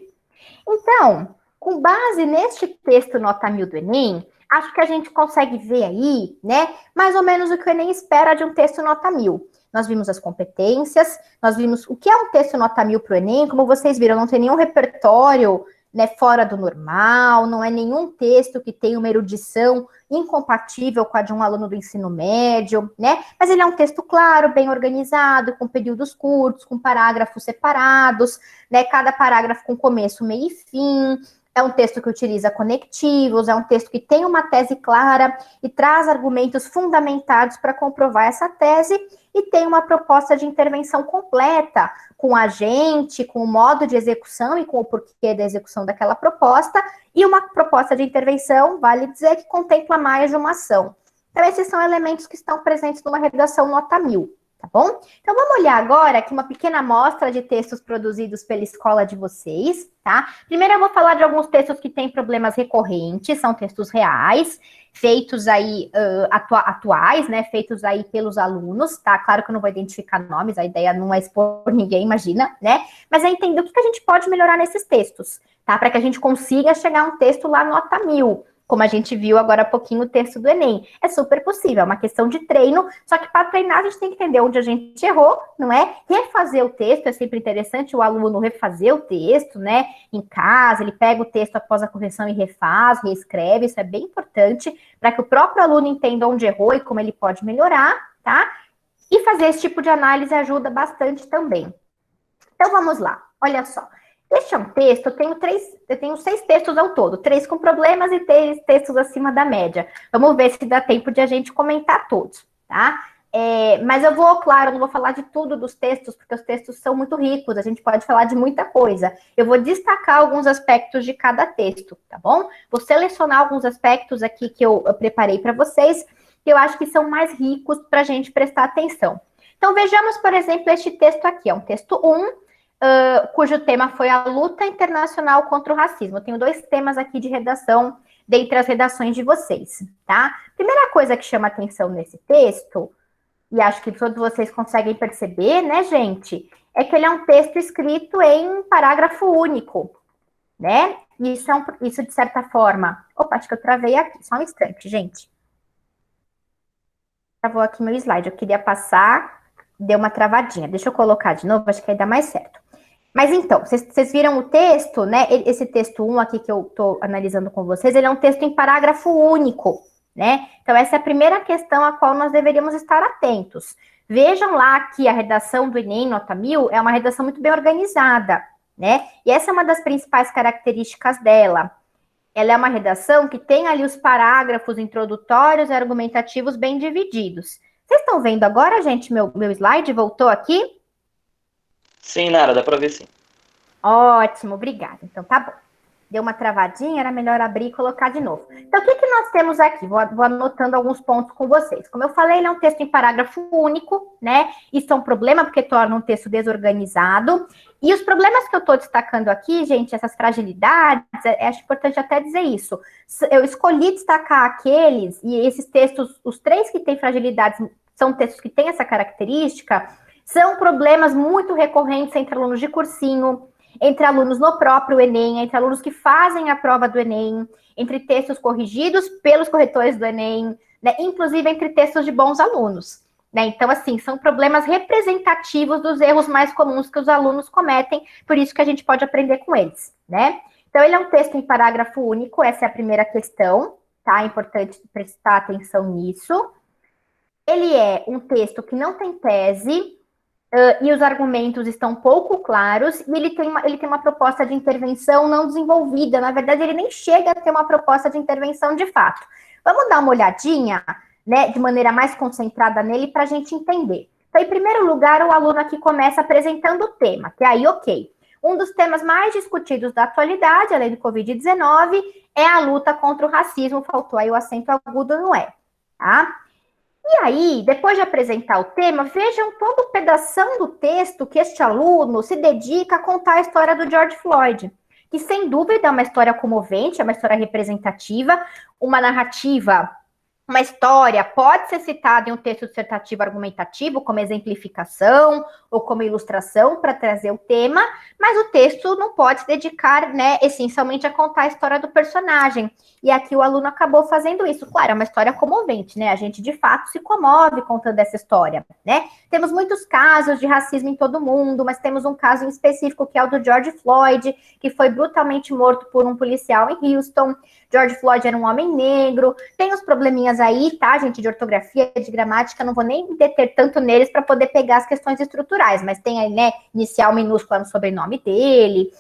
Então, com base neste texto nota 1000 do Enem, acho que a gente consegue ver aí, né, mais ou menos o que o Enem espera de um texto nota 1000. Nós vimos as competências, nós vimos o que é um texto nota 1000 para o Enem, como vocês viram, não tem nenhum repertório, né, fora do normal, não é nenhum texto que tenha uma erudição incompatível com a de um aluno do ensino médio, né? Mas ele é um texto claro, bem organizado, com períodos curtos, com parágrafos separados, né? Cada parágrafo com começo, meio e fim. É um texto que utiliza conectivos, é um texto que tem uma tese clara e traz argumentos fundamentados para comprovar essa tese e tem uma proposta de intervenção completa com o agente, com o modo de execução e com o porquê da execução daquela proposta e uma proposta de intervenção, vale dizer, que contempla mais de uma ação. Então, esses são elementos que estão presentes numa redação nota 1000. Tá bom? Então, vamos olhar agora aqui uma pequena amostra de textos produzidos pela escola de vocês, tá? Primeiro eu vou falar de alguns textos que têm problemas recorrentes, são textos reais, feitos aí, atuais, né? Feitos aí pelos alunos, tá? Claro que eu não vou identificar nomes, a ideia não é expor ninguém, imagina, né? Mas é entender o que a gente pode melhorar nesses textos, tá? Para que a gente consiga chegar a um texto lá nota 1000. Como a gente viu agora há pouquinho o texto do Enem. É super possível, é uma questão de treino, só que para treinar a gente tem que entender onde a gente errou, não é? Refazer o texto, é sempre interessante o aluno refazer o texto, né? Em casa, ele pega o texto após a correção e refaz, reescreve, isso é bem importante, para que o próprio aluno entenda onde errou e como ele pode melhorar, tá? E fazer esse tipo de análise ajuda bastante também. Então vamos lá, olha só. Este é um texto, eu tenho 6 textos ao todo, 3 com problemas e 3 textos acima da média. Vamos ver se dá tempo de a gente comentar todos, tá? Mas eu vou, claro, não vou falar de tudo dos textos, porque os textos são muito ricos, a gente pode falar de muita coisa. Eu vou destacar alguns aspectos de cada texto, tá bom? Vou selecionar alguns aspectos aqui que eu preparei para vocês, que eu acho que são mais ricos para a gente prestar atenção. Então, vejamos, por exemplo, este texto aqui, é um texto 1, cujo tema foi a luta internacional contra o racismo. Eu tenho 2 temas aqui de redação, dentre as redações de vocês, tá? Primeira coisa que chama atenção nesse texto, e acho que todos vocês conseguem perceber, né, gente, é que ele é um texto escrito em parágrafo único, né? Isso de certa forma... Opa, acho que eu travei aqui, só um instante, gente. Travou aqui meu slide, eu queria passar, deu uma travadinha. Deixa eu colocar de novo, acho que aí dá mais certo. Mas então, vocês viram o texto, né? Esse texto 1 aqui que eu estou analisando com vocês, ele é um texto em parágrafo único, né? Então, essa é a primeira questão a qual nós deveríamos estar atentos. Vejam lá que a redação do Enem, nota 1000, é uma redação muito bem organizada, né? E essa é uma das principais características dela. Ela é uma redação que tem ali os parágrafos introdutórios e argumentativos bem divididos. Vocês estão vendo agora, gente, meu slide voltou aqui? Sim, Nara, dá para ver sim. Ótimo, obrigada. Então tá bom. Deu uma travadinha, era melhor abrir e colocar de novo. Então, o que nós temos aqui? Vou anotando alguns pontos com vocês. Como eu falei, ele é um texto em parágrafo único, né? Isso é um problema, porque torna um texto desorganizado. E os problemas que eu estou destacando aqui, gente, essas fragilidades, acho importante até dizer isso. Eu escolhi destacar aqueles, e esses textos, os 3 que têm fragilidades, são textos que têm essa característica, são problemas muito recorrentes entre alunos de cursinho, entre alunos no próprio Enem, entre alunos que fazem a prova do Enem, entre textos corrigidos pelos corretores do Enem, né, inclusive entre textos de bons alunos. Né? Então, assim, são problemas representativos dos erros mais comuns que os alunos cometem, por isso que a gente pode aprender com eles. Né? Então, ele é um texto em parágrafo único, essa é a primeira questão, tá? É importante prestar atenção nisso. Ele é um texto que não tem tese, e os argumentos estão pouco claros, e ele tem uma proposta de intervenção não desenvolvida. Na verdade, ele nem chega a ter uma proposta de intervenção de fato. Vamos dar uma olhadinha, né, de maneira mais concentrada nele, para a gente entender. Então, em primeiro lugar, o aluno aqui começa apresentando o tema, que aí, ok. Um dos temas mais discutidos da atualidade, além do Covid-19, é a luta contra o racismo. Faltou aí o acento agudo no E, tá? E aí, depois de apresentar o tema, vejam todo o pedação do texto que este aluno se dedica a contar a história do George Floyd, que sem dúvida é uma história comovente, é uma história representativa, uma narrativa, uma história pode ser citada em um texto dissertativo argumentativo, como exemplificação ou como ilustração para trazer o tema, mas o texto não pode se dedicar, né, essencialmente a contar a história do personagem. E aqui o aluno acabou fazendo isso. Claro, é uma história comovente, né? A gente, de fato, se comove contando essa história, né? Temos muitos casos de racismo em todo mundo, mas temos um caso em específico, que é o do George Floyd, que foi brutalmente morto por um policial em Houston. George Floyd era um homem negro. Tem os probleminhas aí, tá, gente, de ortografia, de gramática, não vou nem deter tanto neles para poder pegar as questões estruturais, mas tem aí, né, inicial minúscula no sobrenome dele,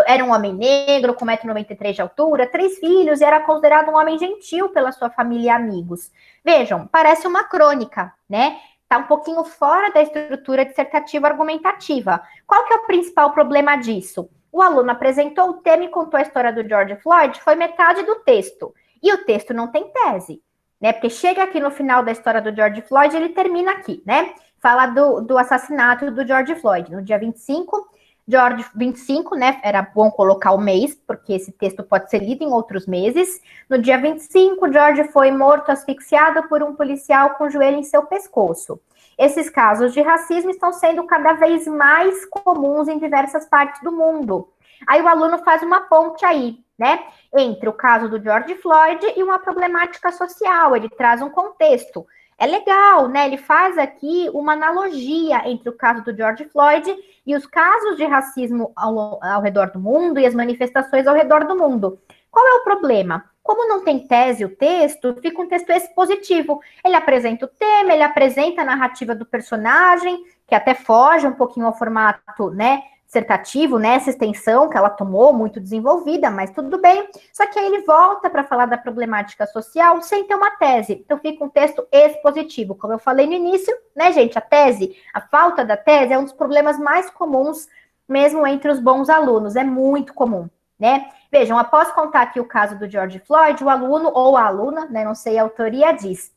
Era um homem negro, com 1,93 m de altura, 3 filhos, e era considerado um homem gentil pela sua família e amigos. Vejam, parece uma crônica, né? Está um pouquinho fora da estrutura dissertativa argumentativa. Qual que é o principal problema disso? O aluno apresentou o tema e contou a história do George Floyd, foi metade do texto. E o texto não tem tese, né? Porque chega aqui no final da história do George Floyd, ele termina aqui, né? Fala do assassinato do George Floyd, no dia 25, George 25, né? Era bom colocar o mês, porque esse texto pode ser lido em outros meses. No dia 25, George foi morto asfixiado por um policial com o joelho em seu pescoço. Esses casos de racismo estão sendo cada vez mais comuns em diversas partes do mundo. Aí o aluno faz uma ponte aí, né? Entre o caso do George Floyd e uma problemática social. Ele traz um contexto. É legal, né? Ele faz aqui uma analogia entre o caso do George Floyd e os casos de racismo ao redor do mundo e as manifestações ao redor do mundo. Qual é o problema? Como não tem tese o texto, fica um texto expositivo. Ele apresenta o tema, ele apresenta a narrativa do personagem, que até foge um pouquinho ao formato, né, dissertativo, né, essa extensão que ela tomou, muito desenvolvida, mas tudo bem. Só que aí ele volta para falar da problemática social sem ter uma tese. Então fica um texto expositivo. Como eu falei no início, né, gente, a tese, a falta da tese é um dos problemas mais comuns mesmo entre os bons alunos, é muito comum, né? Vejam, após contar aqui o caso do George Floyd, o aluno ou a aluna, né, não sei a autoria, diz: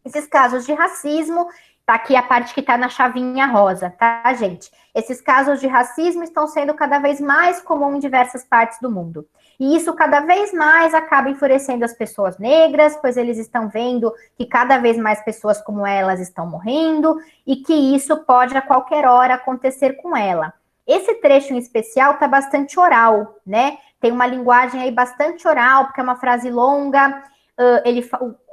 esses casos de racismo, tá aqui a parte que tá na chavinha rosa, tá, gente? Esses casos de racismo estão sendo cada vez mais comuns em diversas partes do mundo. E isso cada vez mais acaba enfurecendo as pessoas negras, pois eles estão vendo que cada vez mais pessoas como elas estão morrendo e que isso pode a qualquer hora acontecer com ela. Esse trecho em especial tá bastante oral, né? Tem uma linguagem aí bastante oral, porque é uma frase longa,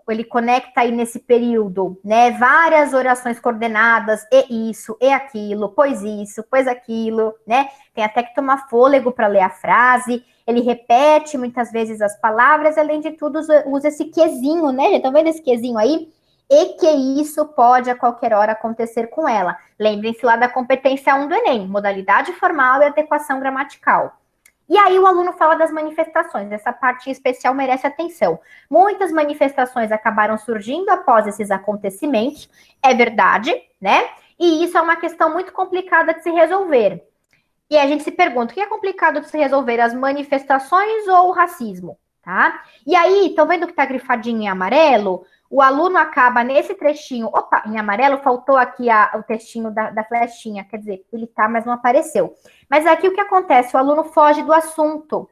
ele conecta aí nesse período, né, várias orações coordenadas, e isso, e aquilo, pois isso, pois aquilo, né, tem até que tomar fôlego para ler a frase, ele repete muitas vezes as palavras, além de tudo usa esse quezinho, né, estão vendo esse quezinho aí? E que isso pode a qualquer hora acontecer com ela. Lembrem-se lá da competência 1 do Enem, modalidade formal e adequação gramatical. E aí o aluno fala das manifestações, essa parte em especial merece atenção. Muitas manifestações acabaram surgindo após esses acontecimentos, é verdade, né? E isso é uma questão muito complicada de se resolver. E a gente se pergunta, o que é complicado de se resolver, as manifestações ou o racismo, tá? E aí, estão vendo que tá grifadinho em amarelo? O aluno acaba nesse trechinho, opa, em amarelo faltou aqui o textinho da flechinha, quer dizer, ele tá, mas não apareceu. Mas aqui o que acontece? O aluno foge do assunto.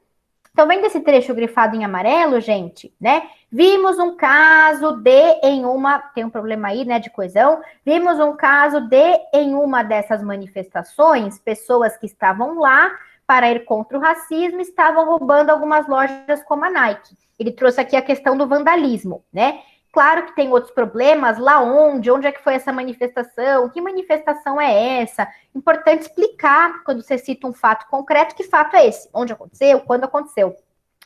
Então, vendo esse trecho grifado em amarelo, gente, né? Vimos um caso de em uma... Tem um problema aí, né, de coesão. Vimos um caso de em uma dessas manifestações, pessoas que estavam lá para ir contra o racismo estavam roubando algumas lojas como a Nike. Ele trouxe aqui a questão do vandalismo, né? Claro que tem outros problemas, lá onde é que foi essa manifestação, que manifestação é essa? Importante explicar, quando você cita um fato concreto, que fato é esse? Onde aconteceu, quando aconteceu.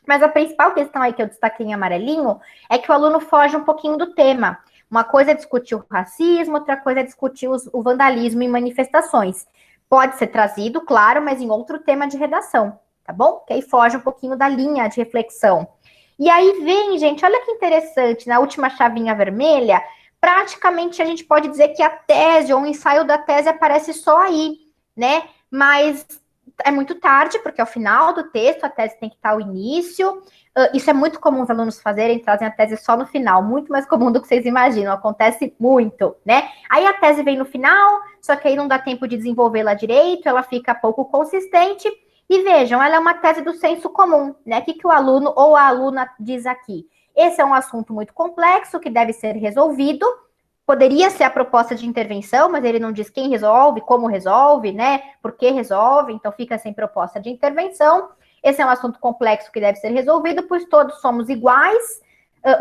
Mas a principal questão aí que eu destaquei em amarelinho é que o aluno foge um pouquinho do tema. Uma coisa é discutir o racismo, outra coisa é discutir o vandalismo em manifestações. Pode ser trazido, claro, mas em outro tema de redação, tá bom? Que aí foge um pouquinho da linha de reflexão. E aí vem, gente, olha que interessante, na última chavinha vermelha, praticamente a gente pode dizer que a tese ou o ensaio da tese aparece só aí, né? Mas é muito tarde, porque é o final do texto, a tese tem que estar ao início. Isso é muito comum os alunos fazerem, trazem a tese só no final, muito mais comum do que vocês imaginam, acontece muito, né? Aí a tese vem no final, só que aí não dá tempo de desenvolvê-la direito, ela fica pouco consistente. E vejam, ela é uma tese do senso comum, né? O que o aluno ou a aluna diz aqui? Esse é um assunto muito complexo que deve ser resolvido. Poderia ser a proposta de intervenção, mas ele não diz quem resolve, como resolve, né? Por que resolve, então fica sem proposta de intervenção. Esse é um assunto complexo que deve ser resolvido, pois todos somos iguais.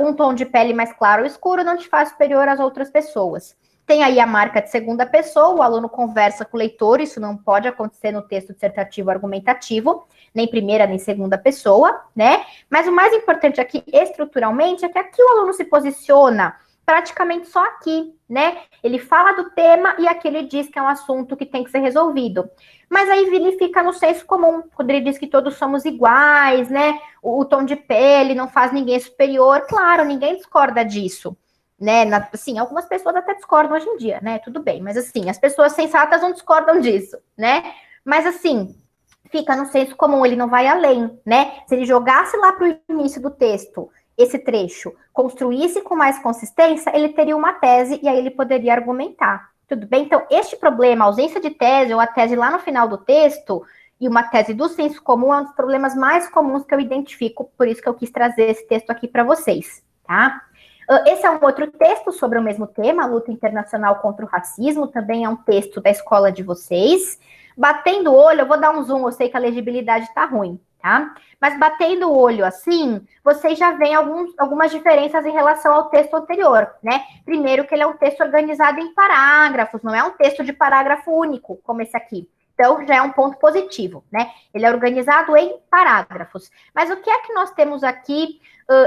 Um tom de pele mais claro ou escuro não te faz superior às outras pessoas. Tem aí a marca de segunda pessoa, o aluno conversa com o leitor, isso não pode acontecer no texto dissertativo argumentativo, nem primeira nem segunda pessoa, né? Mas o mais importante aqui, estruturalmente, é que aqui o aluno se posiciona praticamente só aqui, né? Ele fala do tema e aqui ele diz que é um assunto que tem que ser resolvido. Mas aí ele fica no senso comum, quando ele diz que todos somos iguais, né? O tom de pele não faz ninguém superior. Claro, ninguém discorda disso, né? Assim, algumas pessoas até discordam hoje em dia, né? Tudo bem, mas assim, as pessoas sensatas não discordam disso, né? Mas assim, fica no senso comum, ele não vai além, né? Se ele jogasse lá para o início do texto esse trecho, construísse com mais consistência, ele teria uma tese e aí ele poderia argumentar. Tudo bem? Então, este problema, a ausência de tese ou a tese lá no final do texto e uma tese do senso comum é um dos problemas mais comuns que eu identifico, por isso que eu quis trazer esse texto aqui para vocês, tá? Esse é um outro texto sobre o mesmo tema, a luta internacional contra o racismo, também é um texto da escola de vocês. Batendo o olho, eu vou dar um zoom, eu sei que a legibilidade está ruim, tá? Mas batendo o olho assim, vocês já veem algumas diferenças em relação ao texto anterior, né? Primeiro que ele é um texto organizado em parágrafos, não é um texto de parágrafo único, como esse aqui. Então, já é um ponto positivo, né? Ele é organizado em parágrafos. Mas o que é que nós temos aqui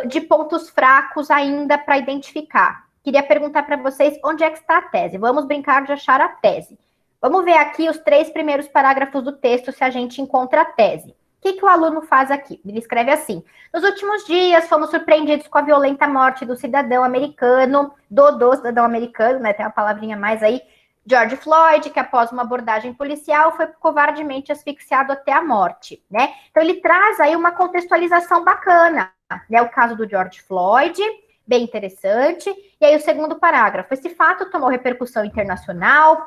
de pontos fracos ainda para identificar? Queria perguntar para vocês onde é que está a tese. Vamos brincar de achar a tese. Vamos ver aqui os 3 primeiros parágrafos do texto, se a gente encontra a tese. O que o aluno faz aqui? Ele escreve assim: nos últimos dias, fomos surpreendidos com a violenta morte do cidadão americano, do cidadão americano, né? Tem uma palavrinha mais aí, George Floyd, que após uma abordagem policial foi covardemente asfixiado até a morte, né? Então ele traz aí uma contextualização bacana, né? O caso do George Floyd, bem interessante. E aí o segundo parágrafo, esse fato tomou repercussão internacional,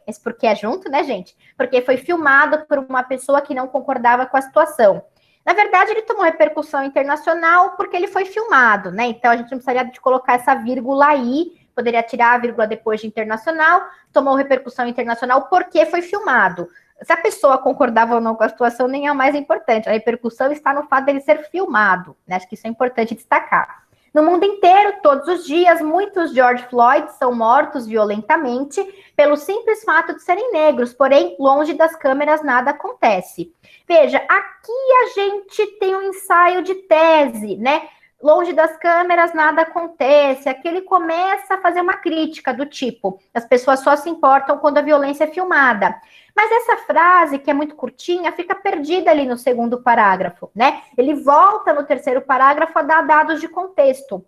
esse porquê é junto, né, gente? Porque foi filmado por uma pessoa que não concordava com a situação. Na verdade, ele tomou repercussão internacional porque ele foi filmado, né? Então a gente não precisaria de colocar essa vírgula aí, poderia tirar a vírgula depois de internacional, tomou repercussão internacional porque foi filmado. Se a pessoa concordava ou não com a situação, nem é o mais importante. A repercussão está no fato dele ser filmado, né? Acho que isso é importante destacar. No mundo inteiro, todos os dias, muitos George Floyd são mortos violentamente pelo simples fato de serem negros, porém, longe das câmeras nada acontece. Veja, aqui a gente tem um ensaio de tese, né? Longe das câmeras nada acontece. Aqui ele começa a fazer uma crítica do tipo, as pessoas só se importam quando a violência é filmada. Mas essa frase, que é muito curtinha, fica perdida ali no segundo parágrafo, né? Ele volta no terceiro parágrafo a dar dados de contexto.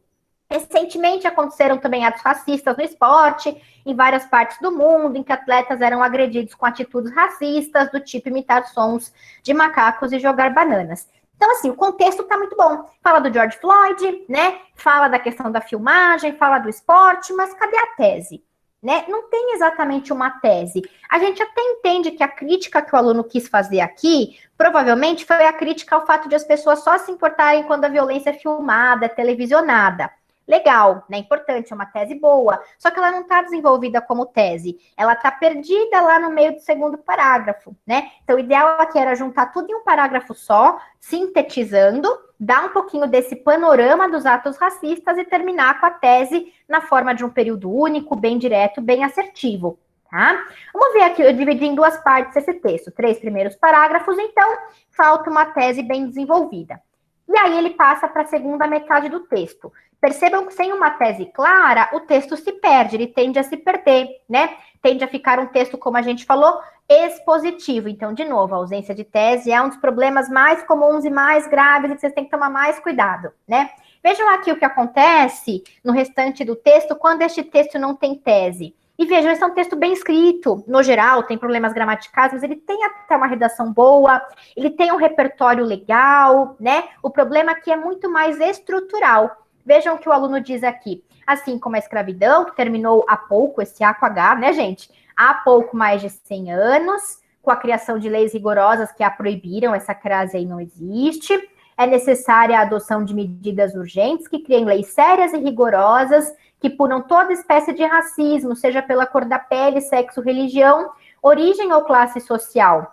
Recentemente aconteceram também atos racistas no esporte, em várias partes do mundo, em que atletas eram agredidos com atitudes racistas, do tipo imitar sons de macacos e jogar bananas. Então, assim, o contexto tá muito bom. Fala do George Floyd, né? Fala da questão da filmagem, fala do esporte, mas cadê a tese? Né? Não tem exatamente uma tese. A gente até entende que a crítica que o aluno quis fazer aqui, provavelmente foi a crítica ao fato de as pessoas só se importarem quando a violência é filmada, é televisionada. Legal, né? Importante, é uma tese boa. Só que ela não está desenvolvida como tese. Ela está perdida lá no meio do segundo parágrafo, né? Então, o ideal aqui era juntar tudo em um parágrafo só, sintetizando, dar um pouquinho desse panorama dos atos racistas e terminar com a tese na forma de um período único, bem direto, bem assertivo, tá? Vamos ver aqui, eu dividi em 2 partes esse texto. 3 primeiros parágrafos, então, falta uma tese bem desenvolvida. E aí ele passa para a segunda metade do texto. Percebam que sem uma tese clara, o texto se perde, ele tende a se perder, né? Tende a ficar um texto, como a gente falou, expositivo. Então, de novo, a ausência de tese é um dos problemas mais comuns e mais graves e que vocês têm que tomar mais cuidado, né? Vejam aqui o que acontece no restante do texto quando este texto não tem tese. E vejam, esse é um texto bem escrito, no geral, tem problemas gramaticais, mas ele tem até uma redação boa, ele tem um repertório legal, né? O problema aqui é muito mais estrutural. Vejam o que o aluno diz aqui. Assim como a escravidão, que terminou há pouco, esse A com H, né, gente? Há pouco mais de 100 anos, com a criação de leis rigorosas que a proibiram, essa crase aí não existe. É necessária a adoção de medidas urgentes que criem leis sérias e rigorosas que punam toda espécie de racismo, seja pela cor da pele, sexo, religião, origem ou classe social.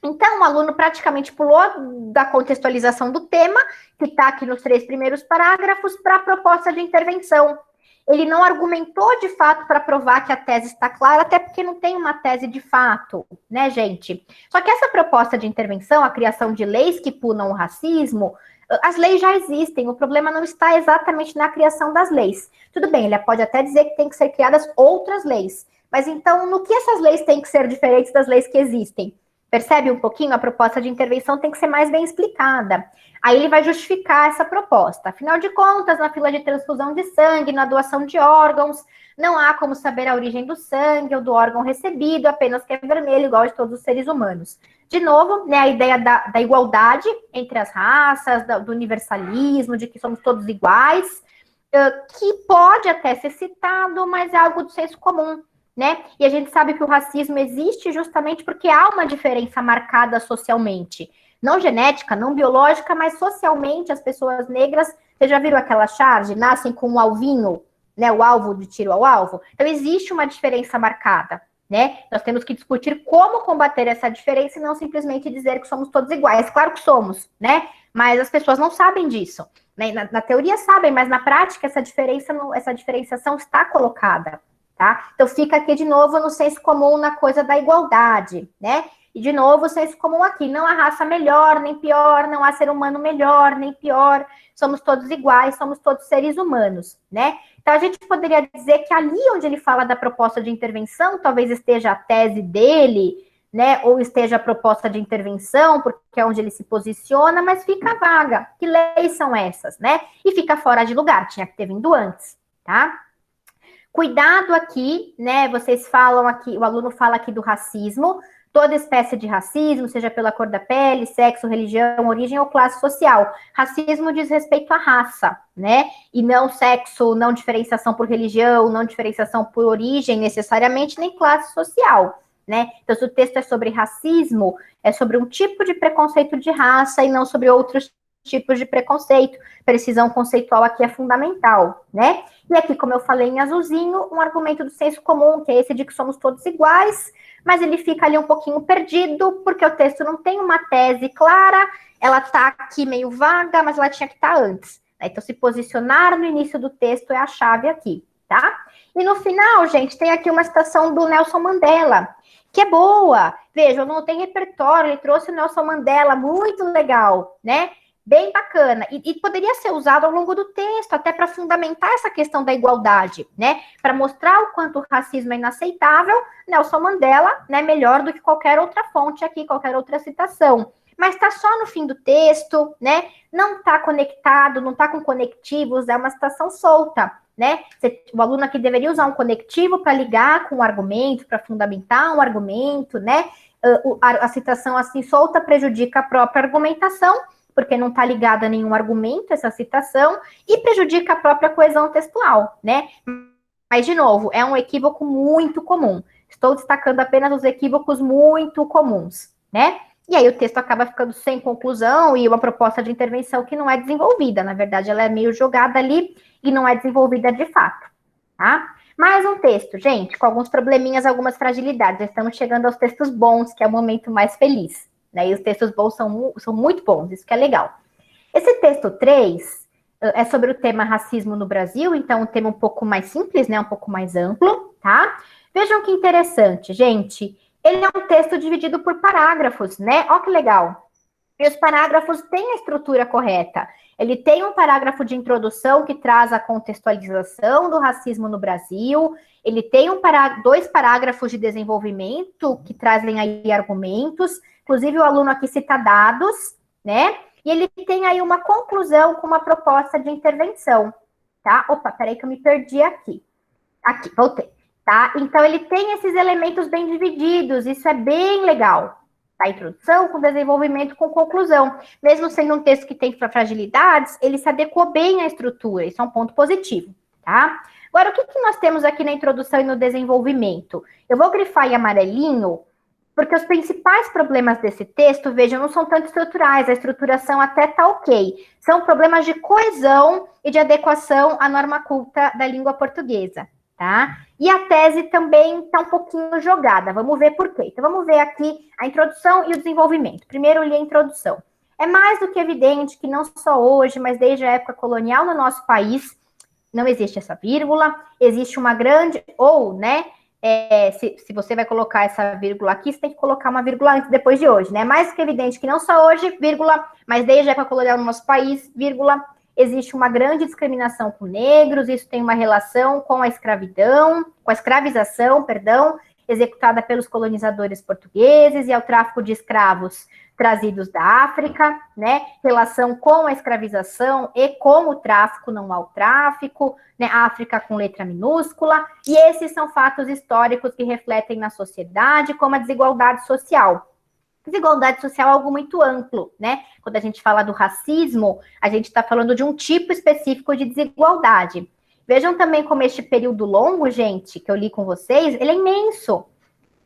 Então, o aluno praticamente pulou da contextualização do tema, que está aqui nos 3 primeiros parágrafos, para a proposta de intervenção. Ele não argumentou de fato para provar que a tese está clara, até porque não tem uma tese de fato, né, gente? Só que essa proposta de intervenção, a criação de leis que punam o racismo, As leis já existem, o problema não está exatamente na criação das leis. Tudo bem, ele pode até dizer que tem que ser criadas outras leis, mas então no que essas leis têm que ser diferentes das leis que existem? Percebe um pouquinho? A proposta de intervenção tem que ser mais bem explicada. Aí ele vai justificar essa proposta. Afinal de contas, na fila de transfusão de sangue, na doação de órgãos, não há como saber a origem do sangue ou do órgão recebido, apenas que é vermelho, igual de todos os seres humanos. De novo, né, a ideia da igualdade entre as raças, do universalismo, de que somos todos iguais, que pode até ser citado, mas é algo do senso comum, né? E a gente sabe que o racismo existe justamente porque há uma diferença marcada socialmente. Não genética, não biológica, mas socialmente as pessoas negras, vocês já viram aquela charge? Nascem com um alvinho, né? O alvo de tiro ao alvo. Então existe uma diferença marcada, né? Nós temos que discutir como combater essa diferença e não simplesmente dizer que somos todos iguais. Claro que somos, né? Mas as pessoas não sabem disso. Né? Na teoria sabem, mas na prática essa diferenciação está colocada. Tá? Então fica aqui de novo no senso comum na coisa da igualdade, né? E de novo o senso comum aqui, não há raça melhor nem pior, não há ser humano melhor nem pior, somos todos iguais, somos todos seres humanos, né? Então a gente poderia dizer que ali onde ele fala da proposta de intervenção, talvez esteja a tese dele, né? Ou esteja a proposta de intervenção, porque é onde ele se posiciona, mas fica vaga. Que leis são essas, né? E fica fora de lugar, tinha que ter vindo antes, tá? Cuidado aqui, né? Vocês falam aqui, o aluno fala aqui do racismo, toda espécie de racismo, seja pela cor da pele, sexo, religião, origem ou classe social. Racismo diz respeito à raça, né? E não sexo, não diferenciação por religião, não diferenciação por origem necessariamente, nem classe social, né? Então, se o texto é sobre racismo, é sobre um tipo de preconceito de raça e não sobre outros tipos de preconceito. Precisão conceitual aqui é fundamental, né? E aqui, como eu falei em azulzinho, um argumento do senso comum, que é esse de que somos todos iguais, mas ele fica ali um pouquinho perdido, porque o texto não tem uma tese clara, ela tá aqui meio vaga, mas ela tinha que estar antes. Né? Então, se posicionar no início do texto é a chave aqui, tá? E no final, gente, tem aqui uma citação do Nelson Mandela, que é boa. Veja, não tem repertório, ele trouxe o Nelson Mandela, muito legal, né? Bem bacana, e poderia ser usado ao longo do texto, até para fundamentar essa questão da igualdade, né? Para mostrar o quanto o racismo é inaceitável, Nelson Mandela, né, melhor do que qualquer outra fonte aqui, qualquer outra citação. Mas está só no fim do texto, né? Não está conectado, não está com conectivos, é uma citação solta, né? O aluno aqui deveria usar um conectivo para ligar com o argumento, para fundamentar um argumento, né? A citação assim solta prejudica a própria argumentação, porque não está ligada a nenhum argumento essa citação, e prejudica a própria coesão textual, né? Mas, de novo, é um equívoco muito comum. Estou destacando apenas os equívocos muito comuns, né? E aí o texto acaba ficando sem conclusão e uma proposta de intervenção que não é desenvolvida. Na verdade, ela é meio jogada ali e não é desenvolvida de fato, tá? Mais um texto, gente, com alguns probleminhas, algumas fragilidades. Já estamos chegando aos textos bons, que é o momento mais feliz. Né? E os textos bons são muito bons, isso que é legal. Esse texto 3 é sobre o tema racismo no Brasil, então um tema um pouco mais simples, né? Um pouco mais amplo, tá? Vejam que interessante, gente. Ele é um texto dividido por parágrafos, né? Ó que legal. E os parágrafos têm a estrutura correta. Ele tem um parágrafo de introdução que traz a contextualização do racismo no Brasil. Ele tem dois parágrafos de desenvolvimento que trazem aí argumentos. Inclusive, o aluno aqui cita dados, né? E ele tem aí uma conclusão com uma proposta de intervenção, tá? Opa, peraí que eu me perdi aqui. Aqui, voltei, tá? Então, ele tem esses elementos bem divididos, isso é bem legal. Tá? Introdução com desenvolvimento com conclusão. Mesmo sendo um texto que tem fragilidades, ele se adequou bem à estrutura, isso é um ponto positivo, tá? Agora, o que nós temos aqui na introdução e no desenvolvimento? Eu vou grifar em amarelinho, porque os principais problemas desse texto, vejam, não são tanto estruturais, a estruturação até tá ok. São problemas de coesão e de adequação à norma culta da língua portuguesa, tá? E a tese também tá um pouquinho jogada, vamos ver por quê. Então, vamos ver aqui a introdução e o desenvolvimento. Primeiro, eu li a introdução. É mais do que evidente que não só hoje, mas desde a época colonial no nosso país, não existe essa vírgula, existe uma grande, ou, né, se você vai colocar essa vírgula aqui, você tem que colocar uma vírgula antes, depois de hoje, né? Mais que evidente que não só hoje, vírgula, mas desde a época colonial no nosso país, vírgula, existe uma grande discriminação com negros, isso tem uma relação com a escravidão, com a escravização, perdão, executada pelos colonizadores portugueses e ao tráfico de escravos trazidos da África, né? Relação com a escravização e com o tráfico, não ao tráfico, né? África com letra minúscula, e esses são fatos históricos que refletem na sociedade como a desigualdade social. Desigualdade social é algo muito amplo, né? Quando a gente fala do racismo, a gente está falando de um tipo específico de desigualdade. Vejam também como este período longo, gente, que eu li com vocês, ele é imenso.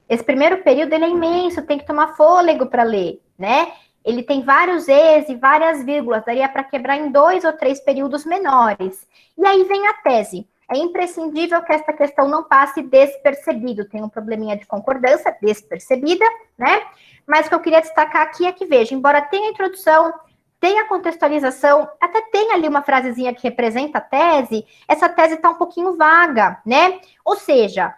Esse primeiro período, ele é imenso, tem que tomar fôlego para ler, né? Ele tem vários es e várias vírgulas, daria para quebrar em 2 ou 3 períodos menores. E aí vem a tese. É imprescindível que esta questão não passe despercebido. Tem um probleminha de concordância, despercebida, né? Mas o que eu queria destacar aqui é que, veja, embora tenha introdução, tenha contextualização, até tem ali uma frasezinha que representa a tese, essa tese está um pouquinho vaga, né? Ou seja,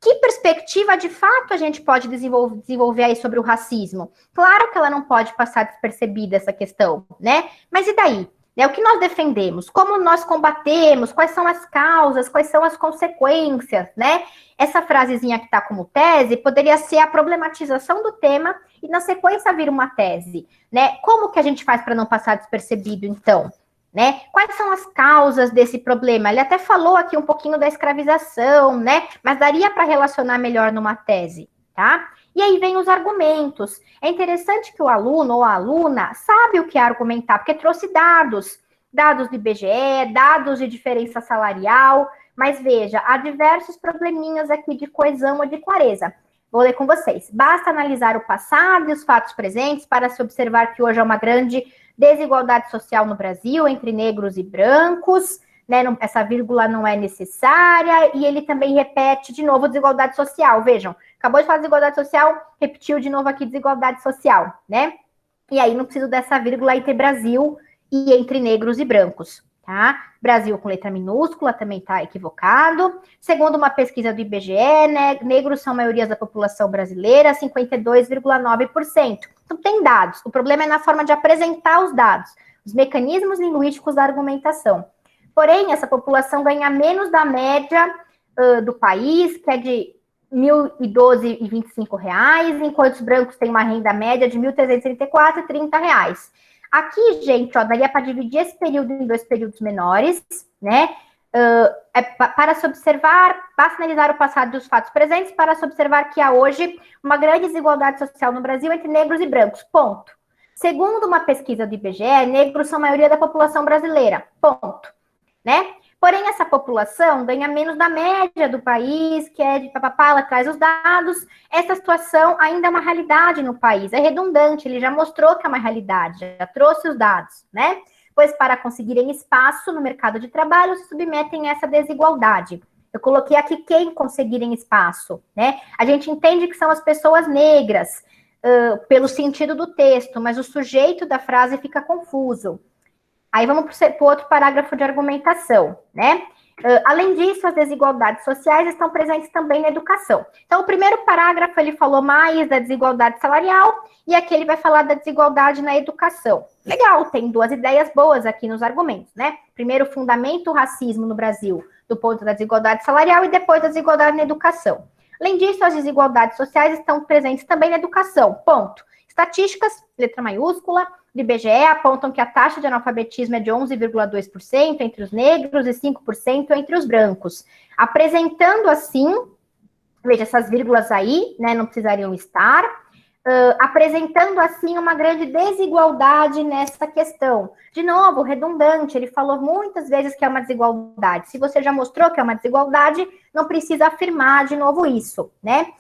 que perspectiva de fato a gente pode desenvolver aí sobre o racismo? Claro que ela não pode passar despercebida essa questão, né? Mas e daí? O que nós defendemos? Como nós combatemos? Quais são as causas? Quais são as consequências, né? Essa frasezinha que está como tese poderia ser a problematização do tema e, na sequência, vir uma tese, né? Como que a gente faz para não passar despercebido, então? Né? Quais são as causas desse problema? Ele até falou aqui um pouquinho da escravização, né? Mas daria para relacionar melhor numa tese, tá? E aí vem os argumentos. É interessante que o aluno ou a aluna sabe o que argumentar, porque trouxe dados do IBGE, dados de diferença salarial, mas veja, há diversos probleminhas aqui de coesão ou de clareza. Vou ler com vocês. Basta analisar o passado e os fatos presentes para se observar que hoje há uma grande desigualdade social no Brasil entre negros e brancos, né? Essa vírgula não é necessária, e ele também repete de novo desigualdade social. Vejam, acabou de falar desigualdade social, repetiu de novo aqui desigualdade social, né? E aí não preciso dessa vírgula entre Brasil e entre negros e brancos, tá? Brasil com letra minúscula também está equivocado. Segundo uma pesquisa do IBGE, né, negros são a maioria da população brasileira, 52,9%. Então tem dados. O problema é na forma de apresentar os dados, os mecanismos linguísticos da argumentação. Porém, essa população ganha menos da média do país, que é de R$ 1.012,25, enquanto os brancos têm uma renda média de R$ 1.334,30. Aqui, gente, ó, daria para dividir esse período em 2 períodos menores, né? Para se observar, basta analisar o passado dos fatos presentes, para se observar que há hoje uma grande desigualdade social no Brasil entre negros e brancos, ponto. Segundo uma pesquisa do IBGE, negros são a maioria da população brasileira, ponto, né? Porém, essa população ganha menos da média do país, que é de papapá, ela traz os dados. Essa situação ainda é uma realidade no país, é redundante, ele já mostrou que é uma realidade, já trouxe os dados, né? Pois para conseguirem espaço no mercado de trabalho, se submetem a essa desigualdade. Eu coloquei aqui quem conseguirem espaço, né? A gente entende que são as pessoas negras, pelo sentido do texto, mas o sujeito da frase fica confuso. Aí vamos para o outro parágrafo de argumentação, né? Além disso, as desigualdades sociais estão presentes também na educação. Então, o primeiro parágrafo, ele falou mais da desigualdade salarial, e aqui ele vai falar da desigualdade na educação. Legal, tem 2 ideias boas aqui nos argumentos, né? Primeiro, fundamenta o racismo no Brasil, do ponto da desigualdade salarial, e depois da desigualdade na educação. Além disso, as desigualdades sociais estão presentes também na educação, ponto. Estatísticas, letra maiúscula, do IBGE apontam que a taxa de analfabetismo é de 11,2% entre os negros e 5% entre os brancos. Apresentando assim, veja, essas vírgulas aí, né, não precisariam estar, apresentando assim uma grande desigualdade nessa questão. De novo, redundante, ele falou muitas vezes que é uma desigualdade. Se você já mostrou que é uma desigualdade, não precisa afirmar de novo isso, né?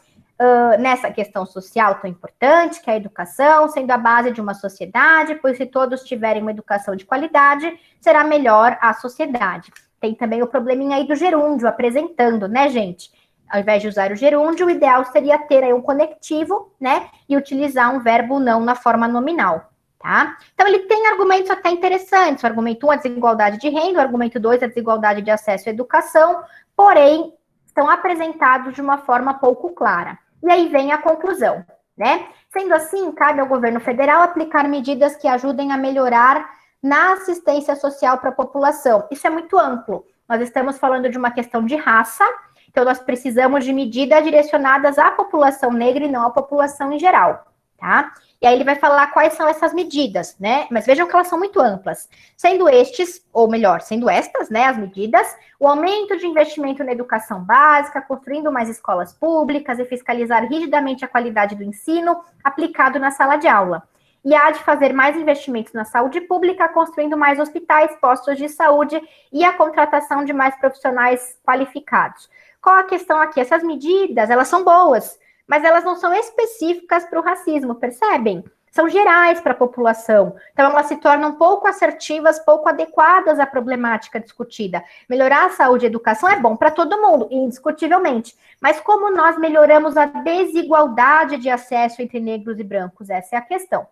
Nessa questão social tão importante, que é a educação, sendo a base de uma sociedade, pois se todos tiverem uma educação de qualidade, será melhor a sociedade. Tem também o probleminha aí do gerúndio, apresentando, né, gente? Ao invés de usar o gerúndio, o ideal seria ter aí um conectivo, né, e utilizar um verbo não na forma nominal, tá? Então, ele tem argumentos até interessantes. O argumento 1, a desigualdade de renda, o argumento 2, a desigualdade de acesso à educação, porém, estão apresentados de uma forma pouco clara. E aí vem a conclusão, né? Sendo assim, cabe ao governo federal aplicar medidas que ajudem a melhorar na assistência social para a população. Isso é muito amplo. Nós estamos falando de uma questão de raça, então nós precisamos de medidas direcionadas à população negra e não à população em geral, tá? E aí ele vai falar quais são essas medidas, né? Mas vejam que elas são muito amplas. Sendo estes, ou melhor, sendo estas, né, as medidas, o aumento de investimento na educação básica, construindo mais escolas públicas e fiscalizar rigidamente a qualidade do ensino aplicado na sala de aula. E há de fazer mais investimentos na saúde pública, construindo mais hospitais, postos de saúde e a contratação de mais profissionais qualificados. Qual a questão aqui? Essas medidas, elas são boas, mas elas não são específicas para o racismo, percebem? São gerais para a população. Então, elas se tornam pouco assertivas, pouco adequadas à problemática discutida. Melhorar a saúde e a educação é bom para todo mundo, indiscutivelmente. Mas como nós melhoramos a desigualdade de acesso entre negros e brancos? Essa é a questão.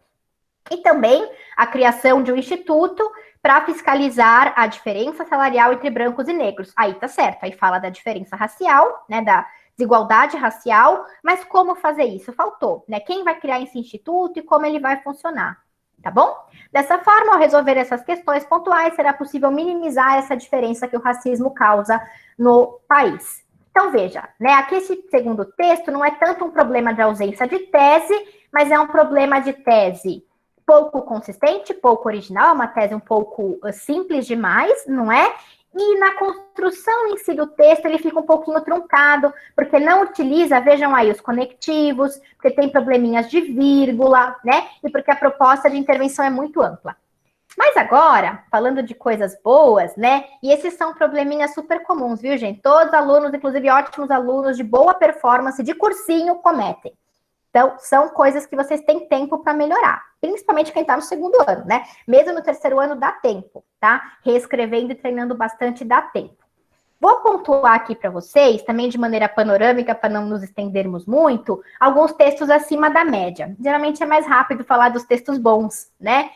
E também a criação de um instituto para fiscalizar a diferença salarial entre brancos e negros. Aí tá certo, aí fala da diferença racial, né, da desigualdade racial, mas como fazer isso? Faltou, né? Quem vai criar esse instituto e como ele vai funcionar, tá bom? Dessa forma, ao resolver essas questões pontuais, será possível minimizar essa diferença que o racismo causa no país. Então, veja, né? Aqui esse segundo texto não é tanto um problema de ausência de tese, mas é um problema de tese pouco consistente, pouco original, uma tese um pouco simples demais, não é? E na construção em si do texto, ele fica um pouquinho truncado, porque não utiliza, vejam aí, os conectivos, porque tem probleminhas de vírgula, né? E porque a proposta de intervenção é muito ampla. Mas agora, falando de coisas boas, né? E esses são probleminhas super comuns, viu, gente? Todos os alunos, inclusive ótimos alunos de boa performance, de cursinho, cometem. Então, são coisas que vocês têm tempo para melhorar, principalmente quem está no segundo ano, né? Mesmo no terceiro ano dá tempo, tá? Reescrevendo e treinando bastante dá tempo. Vou pontuar aqui para vocês, também de maneira panorâmica, para não nos estendermos muito, alguns textos acima da média. Geralmente é mais rápido falar dos textos bons, né?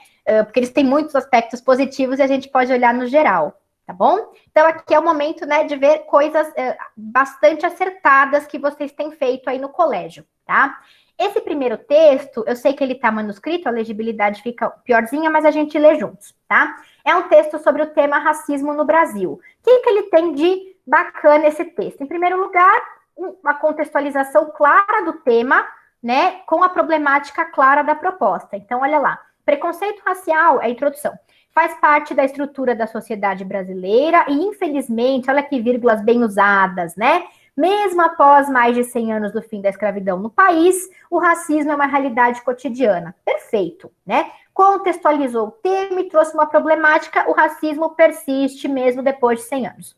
Porque eles têm muitos aspectos positivos e a gente pode olhar no geral, tá bom? Então, aqui é o momento, né, de ver coisas bastante acertadas que vocês têm feito aí no colégio, tá? Esse primeiro texto, eu sei que ele está manuscrito, a legibilidade fica piorzinha, mas a gente lê juntos, tá? É um texto sobre o tema racismo no Brasil. O que ele tem de bacana esse texto? Em primeiro lugar, uma contextualização clara do tema, né, com a problemática clara da proposta. Então, olha lá. Preconceito racial, é a introdução, faz parte da estrutura da sociedade brasileira e, infelizmente, olha que vírgulas bem usadas, né? Mesmo após mais de 100 anos do fim da escravidão no país, o racismo é uma realidade cotidiana. Perfeito, né? Contextualizou o termo e trouxe uma problemática, o racismo persiste mesmo depois de 100 anos.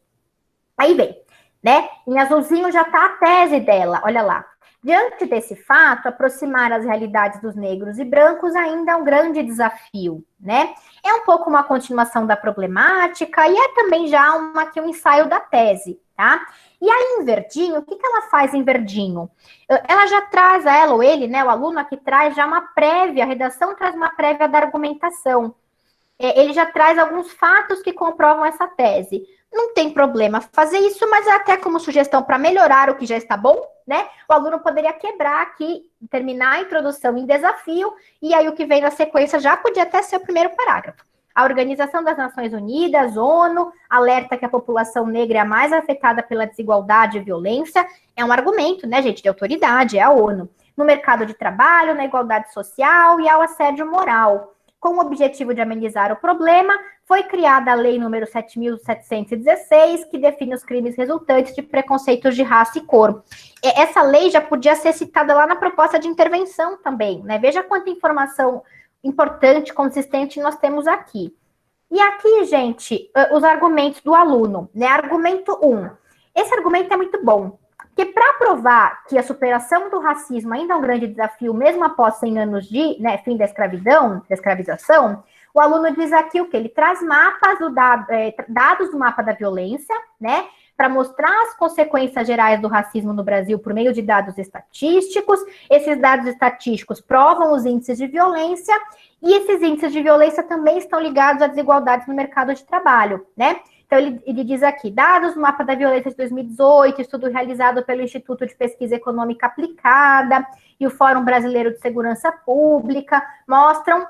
Aí vem, né? Em azulzinho já está a tese dela, olha lá. Diante desse fato, aproximar as realidades dos negros e brancos ainda é um grande desafio, né? É um pouco uma continuação da problemática e é também já aqui um ensaio da tese, tá? E aí, em verdinho, o que ela faz em verdinho? Ela já traz, ela ou ele, né, o aluno aqui traz já uma prévia, a redação traz uma prévia da argumentação. Ele já traz alguns fatos que comprovam essa tese. Não tem problema fazer isso, mas até como sugestão para melhorar o que já está bom, né? O aluno poderia quebrar aqui, terminar a introdução em desafio, e aí o que vem na sequência já podia até ser o primeiro parágrafo. A Organização das Nações Unidas, ONU, alerta que a população negra é a mais afetada pela desigualdade e violência. É um argumento, né, gente, de autoridade, é a ONU. No mercado de trabalho, na igualdade social e ao assédio moral. Com o objetivo de amenizar o problema, foi criada a Lei número 7.716, que define os crimes resultantes de preconceitos de raça e cor. Essa lei já podia ser citada lá na proposta de intervenção também, né? Veja quanta informação importante, consistente nós temos aqui. E aqui, gente, os argumentos do aluno, né? Argumento 1. Esse argumento é muito bom, porque para provar que a superação do racismo ainda é um grande desafio, mesmo após 100 anos de fim da escravidão, da escravização, o aluno diz aqui o quê? Ele traz mapas, dados do mapa da violência, né? Para mostrar as consequências gerais do racismo no Brasil por meio de dados estatísticos. Esses dados estatísticos provam os índices de violência, e esses índices de violência também estão ligados a desigualdades no mercado de trabalho, né? Então, ele diz aqui, dados do mapa da violência de 2018, estudo realizado pelo Instituto de Pesquisa Econômica Aplicada e o Fórum Brasileiro de Segurança Pública, mostram,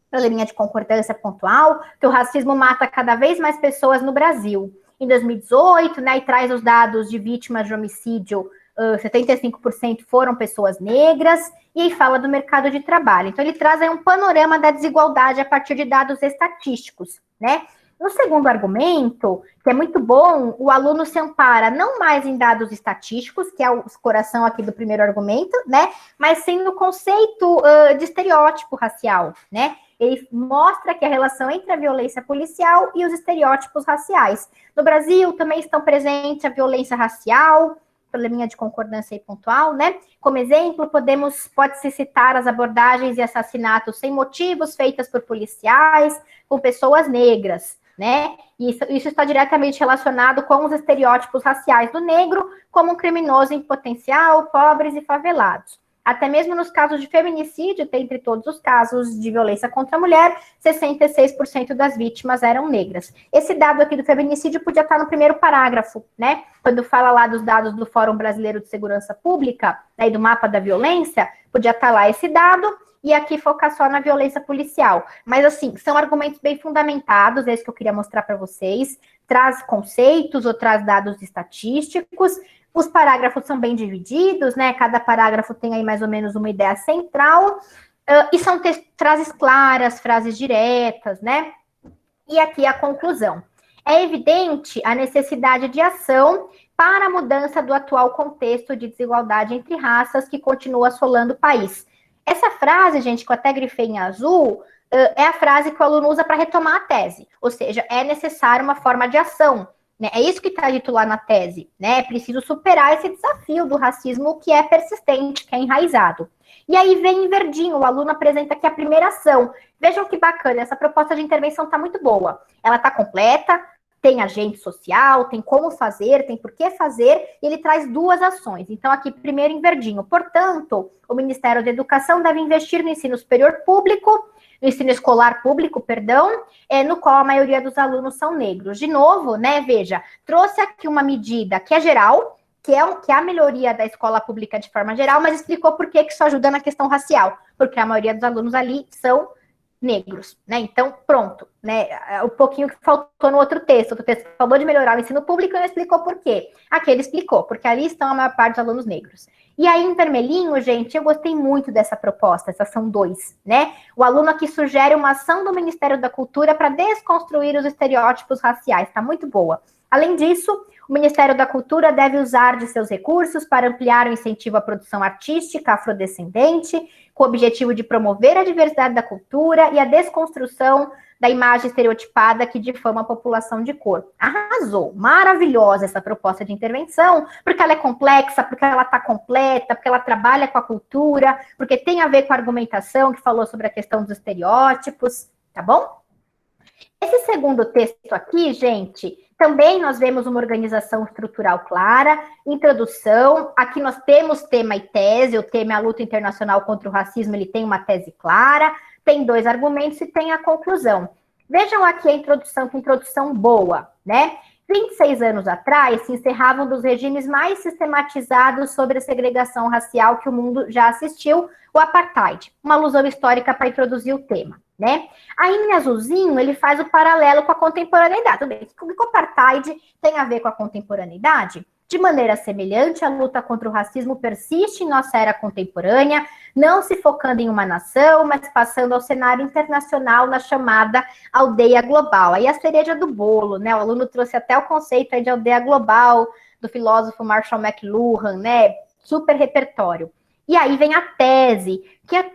pela linha de concordância pontual, que o racismo mata cada vez mais pessoas no Brasil. Em 2018, né, e traz os dados de vítimas de homicídio, 75% foram pessoas negras, e aí fala do mercado de trabalho. Então, ele traz aí um panorama da desigualdade a partir de dados estatísticos, né? No segundo argumento, que é muito bom, o aluno se ampara não mais em dados estatísticos, que é o coração aqui do primeiro argumento, né? Mas sim no conceito de estereótipo racial, né? Ele mostra que a relação entre a violência policial e os estereótipos raciais. No Brasil também estão presentes a violência racial, pela linha de concordância e pontual, né? Como exemplo, pode-se citar as abordagens e assassinatos sem motivos feitas por policiais com pessoas negras, né? Isso está diretamente relacionado com os estereótipos raciais do negro como um criminoso em potencial, pobres e favelados. Até mesmo nos casos de feminicídio, dentre todos os casos de violência contra a mulher, 66% das vítimas eram negras. Esse dado aqui do feminicídio podia estar no primeiro parágrafo, né? Quando fala lá dos dados do Fórum Brasileiro de Segurança Pública, né, e do mapa da violência, podia estar lá esse dado, e aqui focar só na violência policial. Mas, assim, são argumentos bem fundamentados, é isso que eu queria mostrar para vocês. Traz conceitos ou traz dados estatísticos. Os parágrafos são bem divididos, né? Cada parágrafo tem aí mais ou menos uma ideia central. E são frases claras, frases diretas, né? E aqui a conclusão. É evidente a necessidade de ação para a mudança do atual contexto de desigualdade entre raças que continua assolando o país. Essa frase, gente, que eu até grifei em azul, é a frase que o aluno usa para retomar a tese. Ou seja, é necessário uma forma de ação, né? É isso que está dito lá na tese, né? É preciso superar esse desafio do racismo que é persistente, que é enraizado. E aí vem em verdinho, o aluno apresenta aqui a primeira ação. Vejam que bacana, essa proposta de intervenção está muito boa. Ela está completa, tem agente social, tem como fazer, tem por que fazer, e ele traz duas ações. Então, aqui, primeiro em verdinho. Portanto, o Ministério da Educação deve investir no ensino superior público, no ensino escolar público, perdão, no qual a maioria dos alunos são negros. De novo, né, veja, trouxe aqui uma medida que é geral, que é a melhoria da escola pública de forma geral, mas explicou por que isso ajuda na questão racial, porque a maioria dos alunos ali são negros, né? Então, pronto, né? O pouquinho que faltou no outro texto falou de melhorar o ensino público e não explicou por quê. Aqui ele explicou, porque ali estão a maior parte dos alunos negros. E aí, em vermelhinho, gente, eu gostei muito dessa proposta, essa ação 2, né? O aluno aqui sugere uma ação do Ministério da Cultura para desconstruir os estereótipos raciais, tá muito boa. Além disso, o Ministério da Cultura deve usar de seus recursos para ampliar o incentivo à produção artística afrodescendente, com o objetivo de promover a diversidade da cultura e a desconstrução da imagem estereotipada que difama a população de cor. Arrasou! Maravilhosa essa proposta de intervenção, porque ela é complexa, porque ela está completa, porque ela trabalha com a cultura, porque tem a ver com a argumentação que falou sobre a questão dos estereótipos, tá bom? Esse segundo texto aqui, gente, também nós vemos uma organização estrutural clara, introdução, aqui nós temos tema e tese, o tema é a luta internacional contra o racismo, ele tem uma tese clara, tem 2 argumentos e tem a conclusão. Vejam aqui a introdução, que introdução boa, né? 26 anos atrás, se encerravam um dos regimes mais sistematizados sobre a segregação racial que o mundo já assistiu, o apartheid, uma alusão histórica para introduzir o tema, né? Aí, em azulzinho, ele faz o paralelo com a contemporaneidade. Tudo bem, o que o apartheid tem a ver com a contemporaneidade? De maneira semelhante, a luta contra o racismo persiste em nossa era contemporânea, não se focando em uma nação, mas passando ao cenário internacional na chamada aldeia global. Aí a cereja do bolo, né? O aluno trouxe até o conceito aí de aldeia global, do filósofo Marshall McLuhan, né? Super repertório. E aí vem a tese,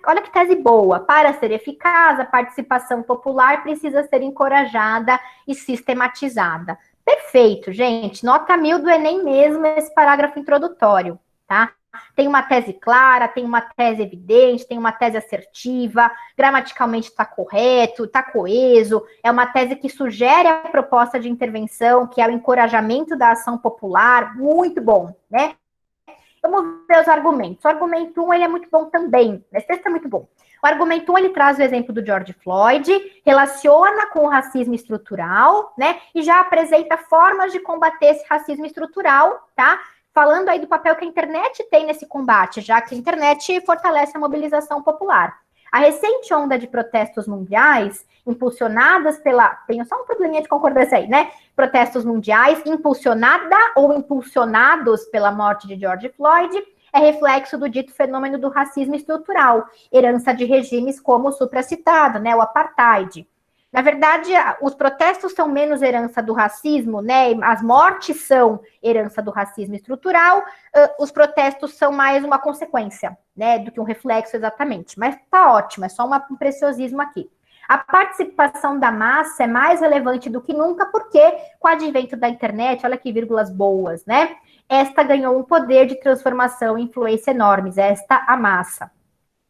olha que tese boa. Para ser eficaz, a participação popular precisa ser encorajada e sistematizada. Perfeito, gente. Nota 1000 do Enem mesmo, esse parágrafo introdutório, tá? Tem uma tese clara, tem uma tese evidente, tem uma tese assertiva, gramaticalmente está correto, está coeso, é uma tese que sugere a proposta de intervenção, que é o encorajamento da ação popular, muito bom, né? Vamos ver ler os argumentos. O argumento 1, ele é muito bom também. Esse texto é muito bom. O argumento 1, ele traz o exemplo do George Floyd, relaciona com o racismo estrutural, né? E já apresenta formas de combater esse racismo estrutural, tá? Falando aí do papel que a internet tem nesse combate, já que a internet fortalece a mobilização popular. A recente onda de protestos mundiais, impulsionadas pela... Tenho só um probleminha de concordância aí, né? Protestos mundiais, impulsionada ou impulsionados pela morte de George Floyd, é reflexo do dito fenômeno do racismo estrutural, herança de regimes como o supracitado, né? O apartheid. Na verdade, os protestos são menos herança do racismo, né? As mortes são herança do racismo estrutural, os protestos são mais uma consequência, né? Do que um reflexo exatamente. Mas tá ótimo, é só um preciosismo aqui. A participação da massa é mais relevante do que nunca, porque com o advento da internet, olha que vírgulas boas, né? Esta ganhou um poder de transformação e influência enormes, esta a massa.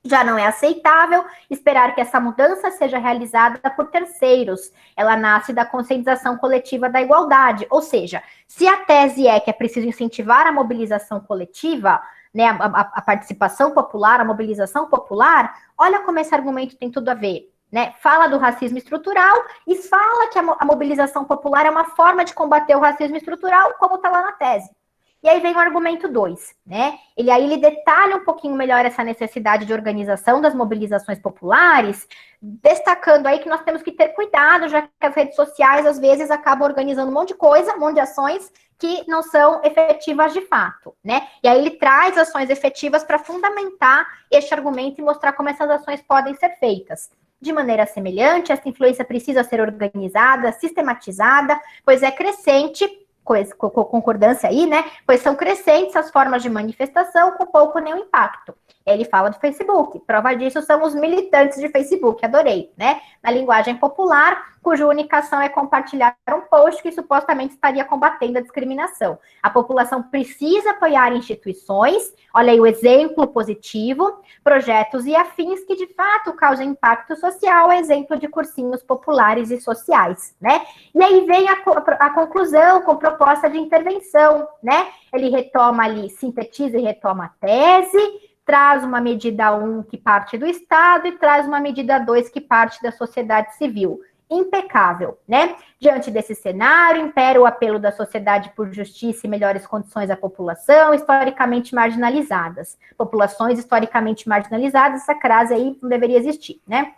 Já não é aceitável esperar que essa mudança seja realizada por terceiros. Ela nasce da conscientização coletiva da igualdade. Ou seja, se a tese é que é preciso incentivar a mobilização coletiva, né, a participação popular, a mobilização popular, olha como esse argumento tem tudo a ver. Né? Fala do racismo estrutural e fala que a mobilização popular é uma forma de combater o racismo estrutural, como está lá na tese. E aí vem o argumento 2, né? Ele detalha um pouquinho melhor essa necessidade de organização das mobilizações populares, destacando aí que nós temos que ter cuidado, já que as redes sociais, às vezes, acabam organizando um monte de coisa, um monte de ações que não são efetivas de fato, né? E aí ele traz ações efetivas para fundamentar este argumento e mostrar como essas ações podem ser feitas. De maneira semelhante, essa influência precisa ser organizada, sistematizada, pois é crescente, com concordância aí, né? Pois são crescentes as formas de manifestação com pouco ou nenhum impacto. Ele fala do Facebook. Prova disso são os militantes de Facebook, adorei, né? Na linguagem popular, cuja única ação é compartilhar um post que supostamente estaria combatendo a discriminação. A população precisa apoiar instituições, olha aí o exemplo positivo, projetos e afins que de fato causam impacto social, exemplo de cursinhos populares e sociais, né? E aí vem a conclusão com proposta de intervenção, né? Ele retoma ali, sintetiza e retoma a tese, traz uma medida 1 que parte do Estado e traz uma medida 2 que parte da sociedade civil. Impecável, né? Diante desse cenário, impera o apelo da sociedade por justiça e melhores condições à população historicamente marginalizadas. Populações historicamente marginalizadas, essa crase aí não deveria existir, né?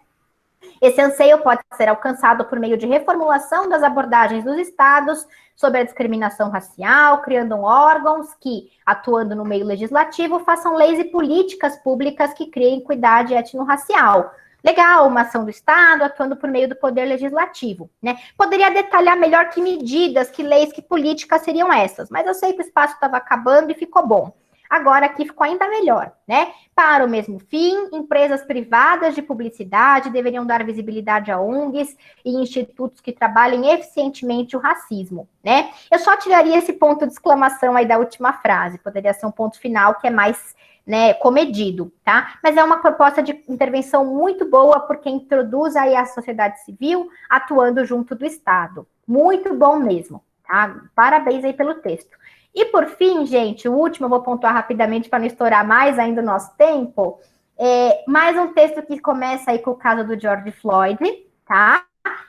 Esse anseio pode ser alcançado por meio de reformulação das abordagens dos estados sobre a discriminação racial, criando órgãos que, atuando no meio legislativo, façam leis e políticas públicas que criem equidade étnico-racial. Legal, uma ação do Estado atuando por meio do poder legislativo, né? Poderia detalhar melhor que medidas, que leis, que políticas seriam essas, mas eu sei que o espaço estava acabando e ficou bom. Agora aqui ficou ainda melhor, né? Para o mesmo fim, empresas privadas de publicidade deveriam dar visibilidade a ONGs e institutos que trabalhem eficientemente o racismo, né? Eu só tiraria esse ponto de exclamação aí da última frase, poderia ser um ponto final que é mais, né, comedido, tá? Mas é uma proposta de intervenção muito boa, porque introduz aí a sociedade civil atuando junto do Estado. Muito bom mesmo, tá? Parabéns aí pelo texto. E por fim, gente, o último eu vou pontuar rapidamente para não estourar mais ainda o nosso tempo. Mais um texto que começa aí com o caso do George Floyd, tá?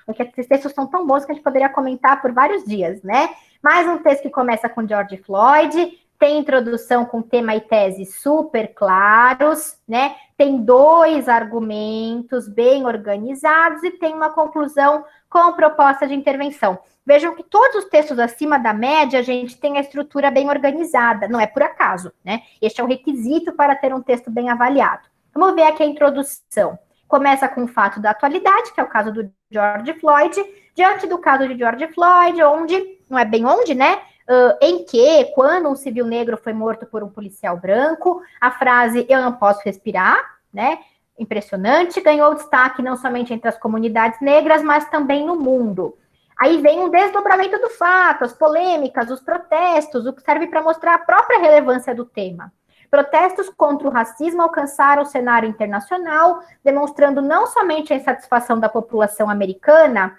Porque esses textos são tão bons que a gente poderia comentar por vários dias, né? Mais um texto que começa com George Floyd, tem introdução com tema e tese super claros, né? Tem 2 argumentos bem organizados e tem uma conclusão com proposta de intervenção. Vejam que todos os textos acima da média, a gente tem a estrutura bem organizada, não é por acaso, né? Este é um requisito para ter um texto bem avaliado. Vamos ver aqui a introdução. Começa com o fato da atualidade, que é o caso do George Floyd, diante do caso de George Floyd, onde, não é bem onde, né? Em que, quando um civil negro foi morto por um policial branco, a frase "eu não posso respirar", né? Impressionante, ganhou destaque não somente entre as comunidades negras, mas também no mundo. Aí vem um desdobramento do fato, as polêmicas, os protestos, o que serve para mostrar a própria relevância do tema. Protestos contra o racismo alcançaram o cenário internacional, demonstrando não somente a insatisfação da população americana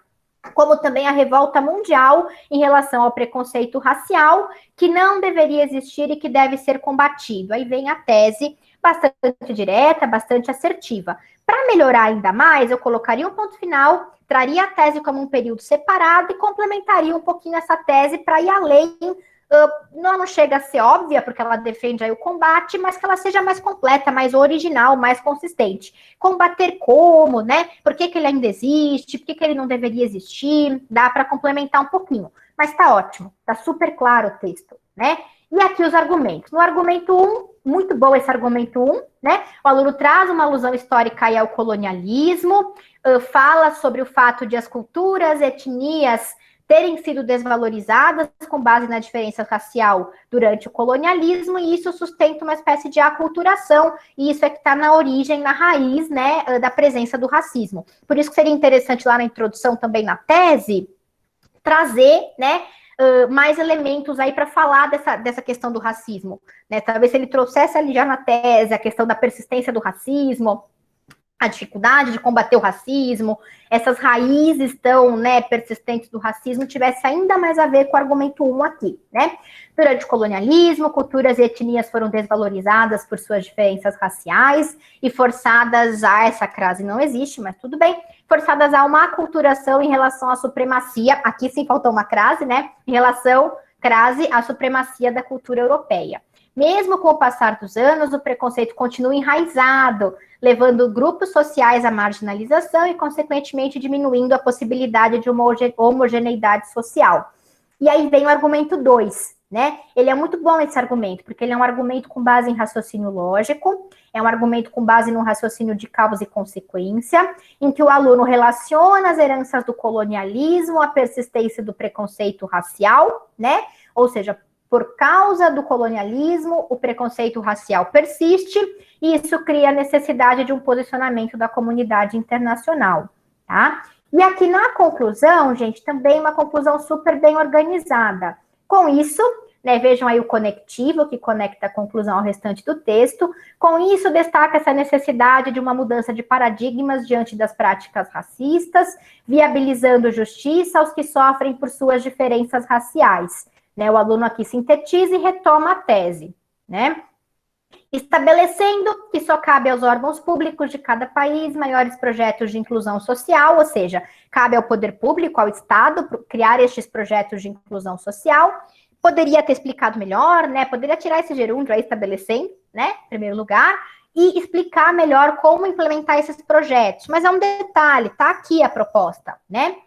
como também a revolta mundial em relação ao preconceito racial, que não deveria existir e que deve ser combatido. Aí vem a tese bastante direta, bastante assertiva. Para melhorar ainda mais, eu colocaria um ponto final, traria a tese como um período separado e complementaria um pouquinho essa tese para ir além. Não chega a ser óbvia, porque ela defende aí o combate, mas que ela seja mais completa, mais original, mais consistente. Combater como, né? Por que ele ainda existe? Por que ele não deveria existir? Dá para complementar um pouquinho. Mas tá ótimo, tá super claro o texto, né? E aqui os argumentos. No argumento 1, muito bom esse argumento 1, né? O aluno traz uma alusão histórica aí ao colonialismo, fala sobre o fato de as culturas, etnias terem sido desvalorizadas com base na diferença racial durante o colonialismo, e isso sustenta uma espécie de aculturação, e isso é que está na origem, na raiz, né, da presença do racismo. Por isso que seria interessante lá na introdução, também na tese, trazer, né, mais elementos aí para falar dessa questão do racismo, né? Talvez se ele trouxesse ali já na tese a questão da persistência do racismo, a dificuldade de combater o racismo, essas raízes tão, né, persistentes do racismo, tivesse ainda mais a ver com o argumento 1 aqui, né? Durante o colonialismo, culturas e etnias foram desvalorizadas por suas diferenças raciais e forçadas a, essa crase não existe, mas tudo bem, forçadas a uma aculturação em relação à supremacia, aqui sim faltou uma crase, né? Em relação, crase, à supremacia da cultura europeia. Mesmo com o passar dos anos, o preconceito continua enraizado, levando grupos sociais à marginalização e, consequentemente, diminuindo a possibilidade de uma homogeneidade social. E aí vem o argumento 2, né? Ele é muito bom esse argumento, porque ele é um argumento com base em raciocínio lógico, é um argumento com base no raciocínio de causa e consequência, em que o aluno relaciona as heranças do colonialismo à persistência do preconceito racial, né? Ou seja, por causa do colonialismo, o preconceito racial persiste e isso cria a necessidade de um posicionamento da comunidade internacional, tá? E aqui na conclusão, gente, também uma conclusão super bem organizada. Com isso, né, vejam aí o conectivo que conecta a conclusão ao restante do texto. Com isso, destaca essa necessidade de uma mudança de paradigmas diante das práticas racistas, viabilizando justiça aos que sofrem por suas diferenças raciais. Né, o aluno aqui sintetiza e retoma a tese, né? Estabelecendo que só cabe aos órgãos públicos de cada país maiores projetos de inclusão social, ou seja, cabe ao poder público, ao Estado, criar estes projetos de inclusão social. Poderia ter explicado melhor, né? Poderia tirar esse gerúndio aí, estabelecendo, né? Em primeiro lugar, e explicar melhor como implementar esses projetos. Mas é um detalhe, tá aqui a proposta, né?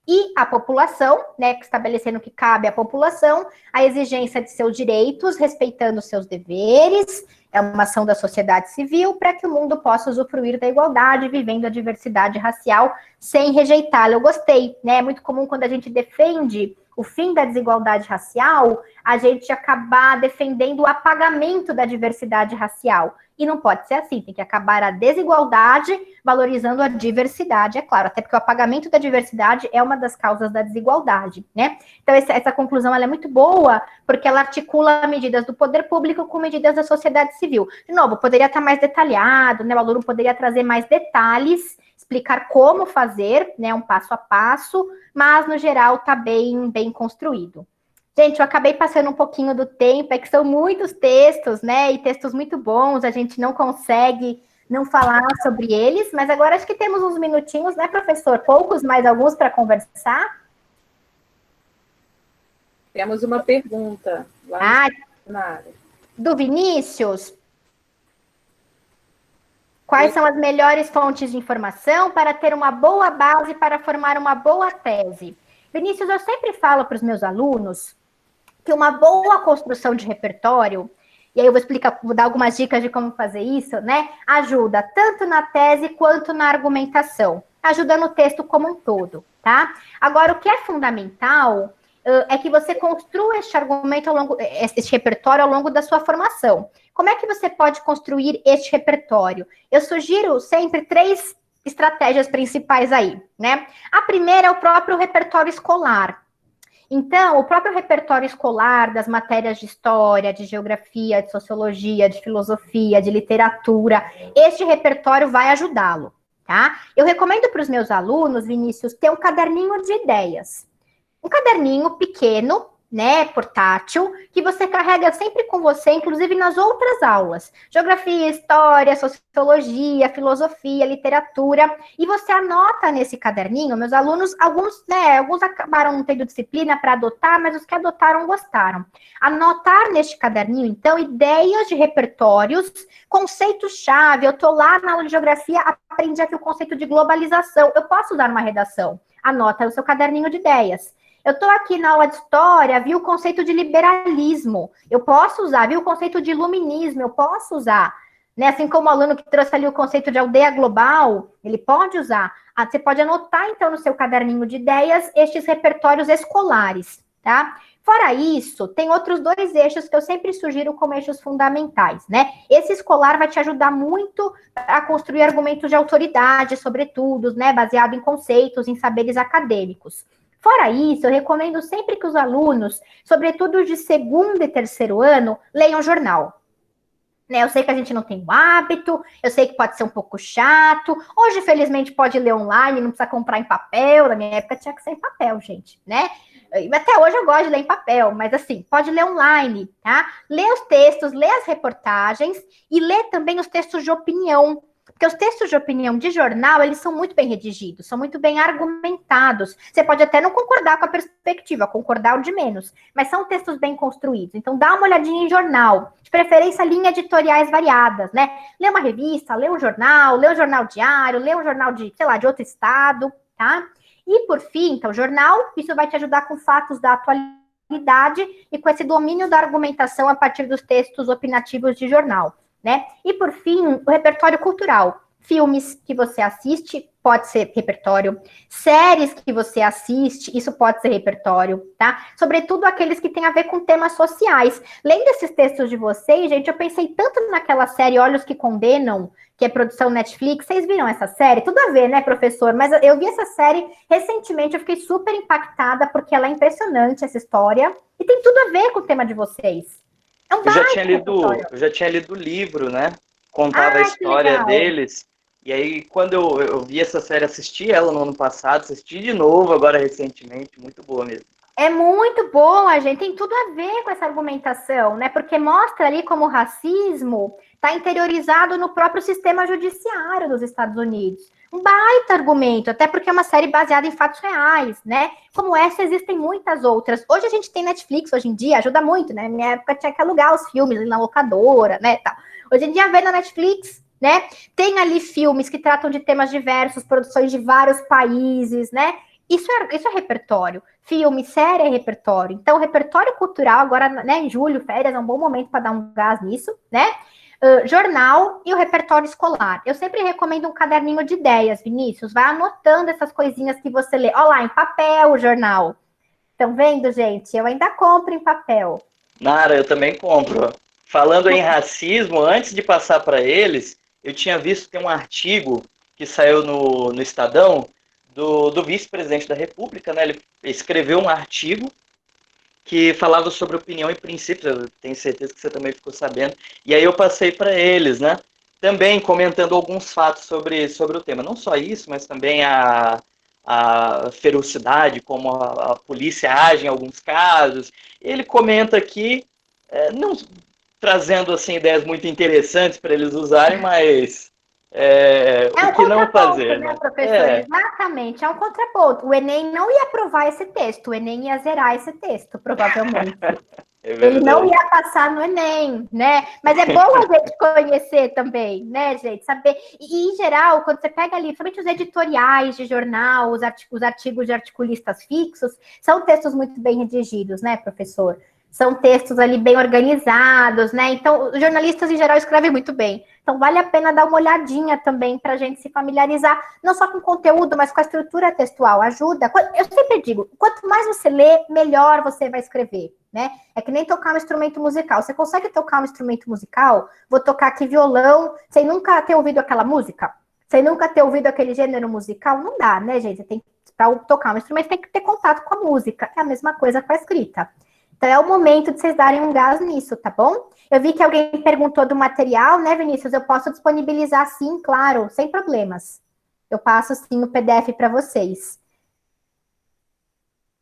E a população, né, estabelecendo que cabe à população a exigência de seus direitos, respeitando seus deveres, é uma ação da sociedade civil para que o mundo possa usufruir da igualdade, vivendo a diversidade racial sem rejeitá-la. Eu gostei, né? É muito comum quando a gente defende o fim da desigualdade racial, a gente acabar defendendo o apagamento da diversidade racial. E não pode ser assim, tem que acabar a desigualdade valorizando a diversidade, é claro, até porque o apagamento da diversidade é uma das causas da desigualdade, né? Então, essa conclusão ela é muito boa, porque ela articula medidas do poder público com medidas da sociedade civil. De novo, poderia estar mais detalhado, né? O aluno poderia trazer mais detalhes, explicar como fazer, né? Um passo a passo, mas, no geral, está bem construído. Gente, eu acabei passando um pouquinho do tempo, é que são muitos textos, né, e textos muito bons, a gente não consegue não falar sobre eles, mas agora acho que temos uns minutinhos, né, professor? Poucos, mais alguns para conversar? Temos uma pergunta lá na área. Do Vinícius. Quais são as melhores fontes de informação para ter uma boa base para formar uma boa tese? Vinícius, eu sempre falo para os meus alunos que uma boa construção de repertório, e aí eu vou dar algumas dicas de como fazer isso, né? Ajuda tanto na tese quanto na argumentação. Ajuda no texto como um todo, tá? Agora, o que é fundamental é que você construa este argumento este repertório ao longo da sua formação. Como é que você pode construir este repertório? Eu sugiro sempre 3 estratégias principais aí, né? A primeira é o próprio repertório escolar. Então, o próprio repertório escolar das matérias de história, de geografia, de sociologia, de filosofia, de literatura, este repertório vai ajudá-lo, tá? Eu recomendo para os meus alunos, Vinícius, ter um caderninho de ideias. Um caderninho pequeno, né, portátil, que você carrega sempre com você, inclusive nas outras aulas. Geografia, história, sociologia, filosofia, literatura. E você anota nesse caderninho, meus alunos, alguns acabaram não tendo disciplina para adotar, mas os que adotaram gostaram. Anotar neste caderninho, então, ideias de repertórios, conceitos-chave. Eu estou lá na aula de geografia, aprendi aqui o conceito de globalização. Eu posso usar uma redação. Anota no seu caderninho de ideias. Eu estou aqui na aula de história, vi o conceito de liberalismo, eu posso usar, vi o conceito de iluminismo, eu posso usar, né? Assim como o aluno que trouxe ali o conceito de aldeia global, ele pode usar. Você pode anotar, então, no seu caderninho de ideias, estes repertórios escolares, tá? Fora isso, tem outros 2 eixos que eu sempre sugiro como eixos fundamentais, né? Esse escolar vai te ajudar muito a construir argumentos de autoridade, sobretudo, né? Baseado em conceitos, em saberes acadêmicos. Fora isso, eu recomendo sempre que os alunos, sobretudo os de 2º e 3º ano, leiam jornal. Né, eu sei que a gente não tem o hábito, eu sei que pode ser um pouco chato. Hoje, felizmente, pode ler online, não precisa comprar em papel. Na minha época tinha que ser em papel, gente, né? Até hoje eu gosto de ler em papel, mas assim, pode ler online, tá? Lê os textos, lê as reportagens e lê também os textos de opinião. Porque os textos de opinião de jornal, eles são muito bem redigidos, são muito bem argumentados. Você pode até não concordar com a perspectiva, concordar o de menos, mas são textos bem construídos. Então, dá uma olhadinha em jornal, de preferência, linhas editoriais variadas, né? Lê uma revista, lê um jornal diário, lê um jornal de, sei lá, de outro estado, tá? E, por fim, então, jornal, isso vai te ajudar com fatos da atualidade e com esse domínio da argumentação a partir dos textos opinativos de jornal. Né? E, por fim, o repertório cultural. Filmes que você assiste, pode ser repertório. Séries que você assiste, isso pode ser repertório, tá? Sobretudo aqueles que têm a ver com temas sociais. Lendo esses textos de vocês, gente, eu pensei tanto naquela série Olhos que Condenam, que é produção Netflix. Vocês viram essa série? Tudo a ver, né, professor? Mas eu vi essa série recentemente, eu fiquei super impactada, porque ela é impressionante, essa história, e tem tudo a ver com o tema de vocês. Eu já tinha lido o livro, né? Contava a história deles. E aí, quando eu vi essa série, assisti ela no ano passado, assisti de novo agora recentemente, muito boa mesmo. É muito boa, gente, tem tudo a ver com essa argumentação, né? Porque mostra ali como o racismo está interiorizado no próprio sistema judiciário dos Estados Unidos. Um baita argumento, até porque é uma série baseada em fatos reais, né? Como essa, existem muitas outras. Hoje a gente tem Netflix, hoje em dia, ajuda muito, né? Na minha época tinha que alugar os filmes na locadora, né? Tal. Hoje em dia, vê na Netflix, né? Tem ali filmes que tratam de temas diversos, produções de vários países, né? Isso é repertório. Filme, série é repertório. Então, repertório cultural, agora, né, em julho, férias, é um bom momento para dar um gás nisso, né? Jornal e o repertório escolar. Eu sempre recomendo um caderninho de ideias, Vinícius. Vai anotando essas coisinhas que você lê. Olha lá, em papel o jornal. Estão vendo, gente? Eu ainda compro em papel. Nara, eu também compro. Falando em racismo, antes de passar para eles, eu tinha visto que tem um artigo que saiu no Estadão do vice-presidente da República, né? Ele escreveu um artigo que falava sobre opinião e princípios, eu tenho certeza que você também ficou sabendo, e aí eu passei para eles, né? Também comentando alguns fatos sobre o tema. Não só isso, mas também a ferocidade, como a polícia age em alguns casos. Ele comenta aqui, não trazendo assim, ideias muito interessantes para eles usarem, mas o que não fazer, né, professor? Exatamente, é um contraponto. O Enem não ia aprovar esse texto, o Enem ia zerar esse texto, provavelmente. Ele não ia passar no Enem, né? Mas é bom a gente conhecer também, né, gente? Saber. E, em geral, quando você pega ali, somente os editoriais de jornal, os artigos de articulistas fixos, são textos muito bem redigidos, né, professor? São textos ali bem organizados, né? Então, os jornalistas, em geral, escrevem muito bem. Então, vale a pena dar uma olhadinha também para a gente se familiarizar, não só com o conteúdo, mas com a estrutura textual. Ajuda. Eu sempre digo, quanto mais você lê, melhor você vai escrever, né? É que nem tocar um instrumento musical. Você consegue tocar um instrumento musical? Vou tocar aqui violão, sem nunca ter ouvido aquela música? Sem nunca ter ouvido aquele gênero musical? Não dá, né, gente? Para tocar um instrumento, tem que ter contato com a música. É a mesma coisa com a escrita. Então, é o momento de vocês darem um gás nisso, tá bom? Eu vi que alguém perguntou do material, né, Vinícius? Eu posso disponibilizar, sim, claro, sem problemas. Eu passo, sim, no PDF para vocês.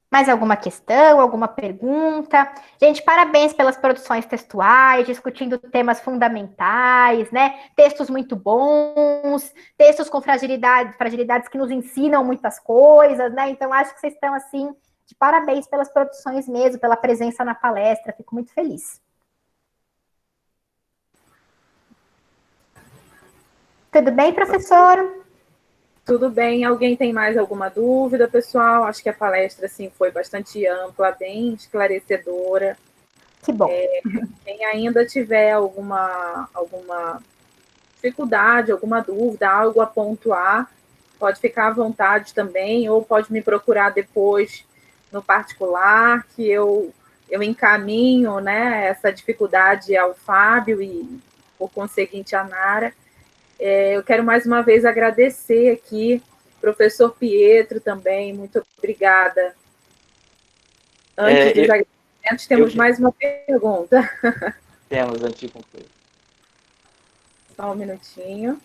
Mais alguma questão, alguma pergunta? Gente, parabéns pelas produções textuais, discutindo temas fundamentais, né? Textos muito bons, textos com fragilidades que nos ensinam muitas coisas, né? Então, acho que vocês estão, assim, de parabéns pelas produções mesmo, pela presença na palestra. Fico muito feliz. Tudo bem, professor? Tudo bem. Alguém tem mais alguma dúvida, pessoal? Acho que a palestra assim, foi bastante ampla, bem esclarecedora. Que bom. Quem ainda tiver alguma dificuldade, alguma dúvida, algo a pontuar, pode ficar à vontade também, ou pode me procurar depois no particular, que eu encaminho, né, essa dificuldade ao Fábio e, por conseguinte, à Nara. Eu quero mais uma vez agradecer aqui, professor Pietro também, muito obrigada. Antes dos agradecimentos, temos mais uma pergunta. Temos, antes de concluir. Só um minutinho.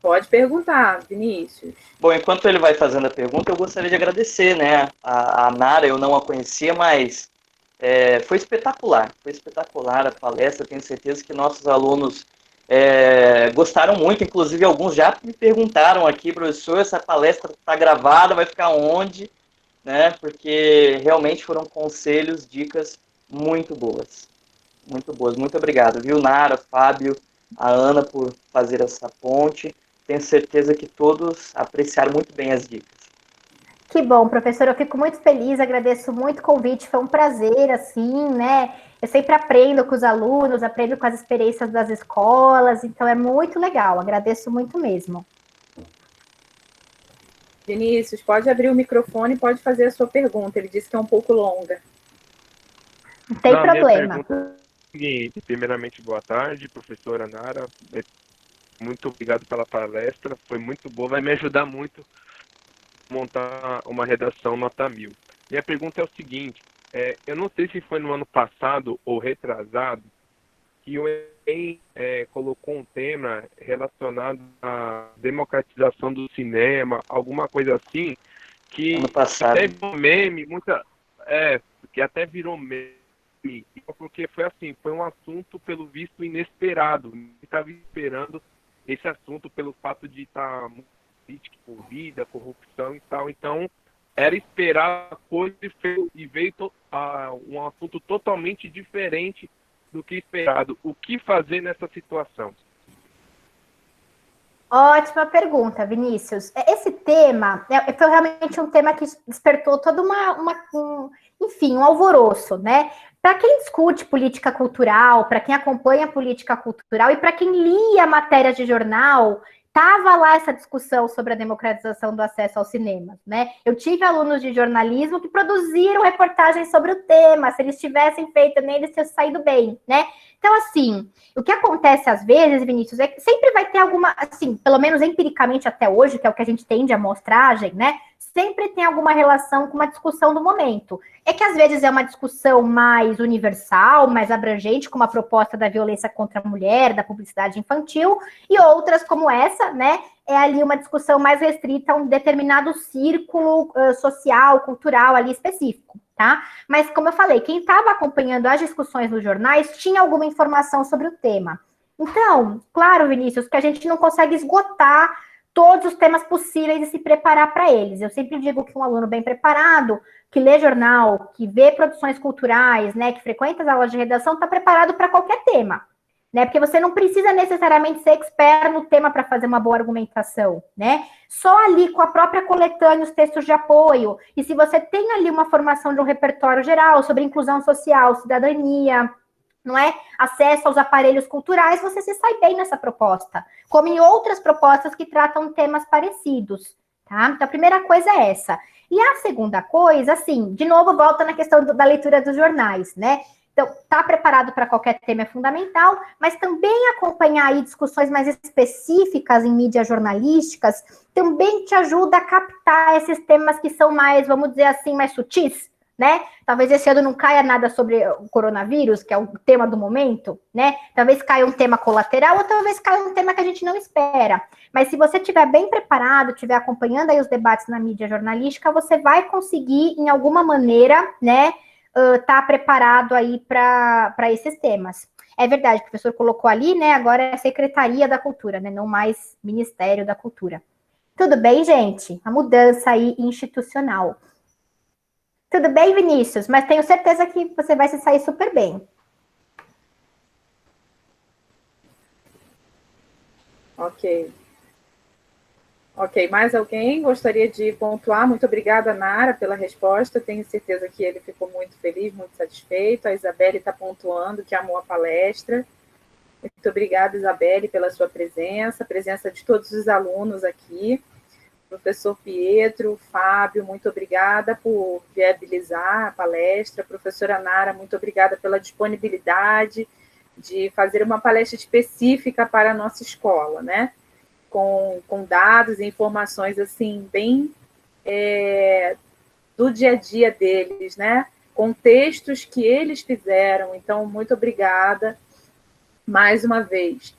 Pode perguntar, Vinícius. Bom, enquanto ele vai fazendo a pergunta, eu gostaria de agradecer, né? A Nara, eu não a conhecia, mas foi espetacular a palestra. Tenho certeza que nossos alunos gostaram muito, inclusive alguns já me perguntaram aqui, professor, essa palestra está gravada, vai ficar onde? Né? Porque realmente foram conselhos, dicas muito boas. Muito boas. Muito obrigado, viu, Nara, Fábio, a Ana, por fazer essa ponte. Tenho certeza que todos apreciaram muito bem as dicas. Que bom, professor, eu fico muito feliz, agradeço muito o convite, foi um prazer, assim, né? Eu sempre aprendo com os alunos, aprendo com as experiências das escolas, então é muito legal, agradeço muito mesmo. Vinícius, pode abrir o microfone e pode fazer a sua pergunta, ele disse que é um pouco longa. Não tem problema. Minha pergunta é a seguinte: primeiramente, boa tarde, professora Nara, muito obrigado pela palestra, foi muito boa, vai me ajudar muito montar uma redação nota 1000. Minha pergunta é o seguinte, eu não sei se foi no ano passado ou retrasado que o Enem colocou um tema relacionado à democratização do cinema, alguma coisa assim, que até virou meme, que até virou meme, porque foi assim, foi um assunto pelo visto inesperado, ninguém estava esperando esse assunto pelo fato de estar política envolvida, corrupção e tal. Então, era esperar a coisa e veio um assunto totalmente diferente do que esperado. O que fazer nessa situação? Ótima pergunta, Vinícius. Esse tema foi realmente um tema que despertou todo um alvoroço, né? Para quem discute política cultural, para quem acompanha política cultural e para quem lia matérias de jornal, estava lá essa discussão sobre a democratização do acesso aos cinemas, né? Eu tive alunos de jornalismo que produziram reportagens sobre o tema, se eles tivessem feito nem eles tinham saído bem, né? Então, assim, o que acontece às vezes, Vinícius, é que sempre vai ter alguma, assim, pelo menos empiricamente até hoje, que é o que a gente tem de amostragem, né? Sempre tem alguma relação com uma discussão do momento. É que às vezes é uma discussão mais universal, mais abrangente, como a proposta da violência contra a mulher, da publicidade infantil, e outras como essa, né? É ali uma discussão mais restrita a um determinado círculo social, cultural ali específico, tá? Mas, como eu falei, quem estava acompanhando as discussões nos jornais tinha alguma informação sobre o tema. Então, claro, Vinícius, que a gente não consegue esgotar todos os temas possíveis e se preparar para eles. Eu sempre digo que um aluno bem preparado, que lê jornal, que vê produções culturais, né, que frequenta as aulas de redação, está preparado para qualquer tema, né? Porque você não precisa necessariamente ser expert no tema para fazer uma boa argumentação, né? Só ali com a própria coletânea, os textos de apoio, e se você tem ali uma formação de um repertório geral sobre inclusão social, cidadania, não é? Acesso aos aparelhos culturais, você se sai bem nessa proposta, como em outras propostas que tratam temas parecidos, tá? Então, a primeira coisa é essa. E a segunda coisa, assim, de novo, volta na questão da leitura dos jornais, né? Então, estar preparado para qualquer tema é fundamental, mas também acompanhar aí discussões mais específicas em mídias jornalísticas também te ajuda a captar esses temas que são mais, vamos dizer assim, mais sutis, né? Talvez esse ano não caia nada sobre o coronavírus, que é o tema do momento, né? Talvez caia um tema colateral ou talvez caia um tema que a gente não espera. Mas se você estiver bem preparado, estiver acompanhando aí os debates na mídia jornalística, você vai conseguir, em alguma maneira, né, tá preparado aí para esses temas. É verdade, o professor colocou ali, né? Agora é a Secretaria da Cultura, né? Não mais Ministério da Cultura. Tudo bem, gente? A mudança aí institucional. Tudo bem, Vinícius? Mas tenho certeza que você vai se sair super bem. Ok. Ok, mais alguém gostaria de pontuar? Muito obrigada, Nara, pela resposta. Tenho certeza que ele ficou muito feliz, muito satisfeito. A Isabelle está pontuando que amou a palestra. Muito obrigada, Isabelle, pela sua presença, a presença de todos os alunos aqui. Professor Pietro, Fábio, muito obrigada por viabilizar a palestra. Professora Nara, muito obrigada pela disponibilidade de fazer uma palestra específica para a nossa escola, né? Com dados e informações, assim, bem do dia a dia deles, né? Com textos que eles fizeram. Então, muito obrigada mais uma vez.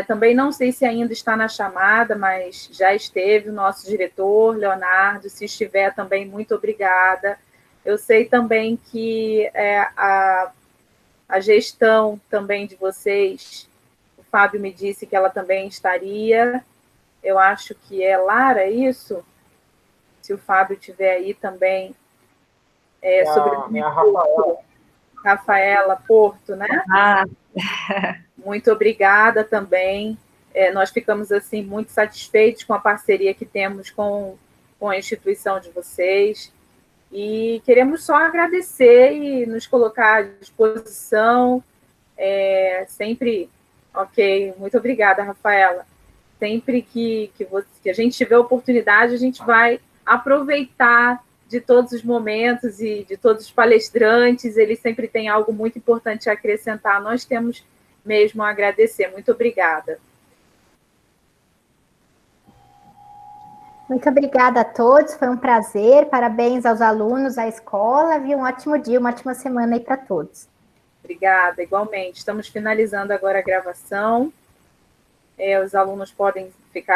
Também não sei se ainda está na chamada, mas já esteve o nosso diretor, Leonardo. Se estiver também, muito obrigada. Eu sei também que a gestão também de vocês, o Fábio me disse que ela também estaria. Eu acho que é Lara, isso? Se o Fábio estiver aí também. Sobre a Rafaela. Rafaela Porto, né? Muito obrigada também. Nós ficamos assim muito satisfeitos com a parceria que temos com a instituição de vocês e queremos só agradecer e nos colocar à disposição. Sempre, ok, muito obrigada, Rafaela. Sempre que a gente tiver oportunidade, a gente vai aproveitar de todos os momentos e de todos os palestrantes. Eles sempre têm algo muito importante a acrescentar. Nós temos mesmo a agradecer. Muito obrigada. Muito obrigada a todos, foi um prazer. Parabéns aos alunos, à escola. Um ótimo dia, uma ótima semana aí para todos. Obrigada, igualmente. Estamos finalizando agora a gravação. Os alunos podem ficar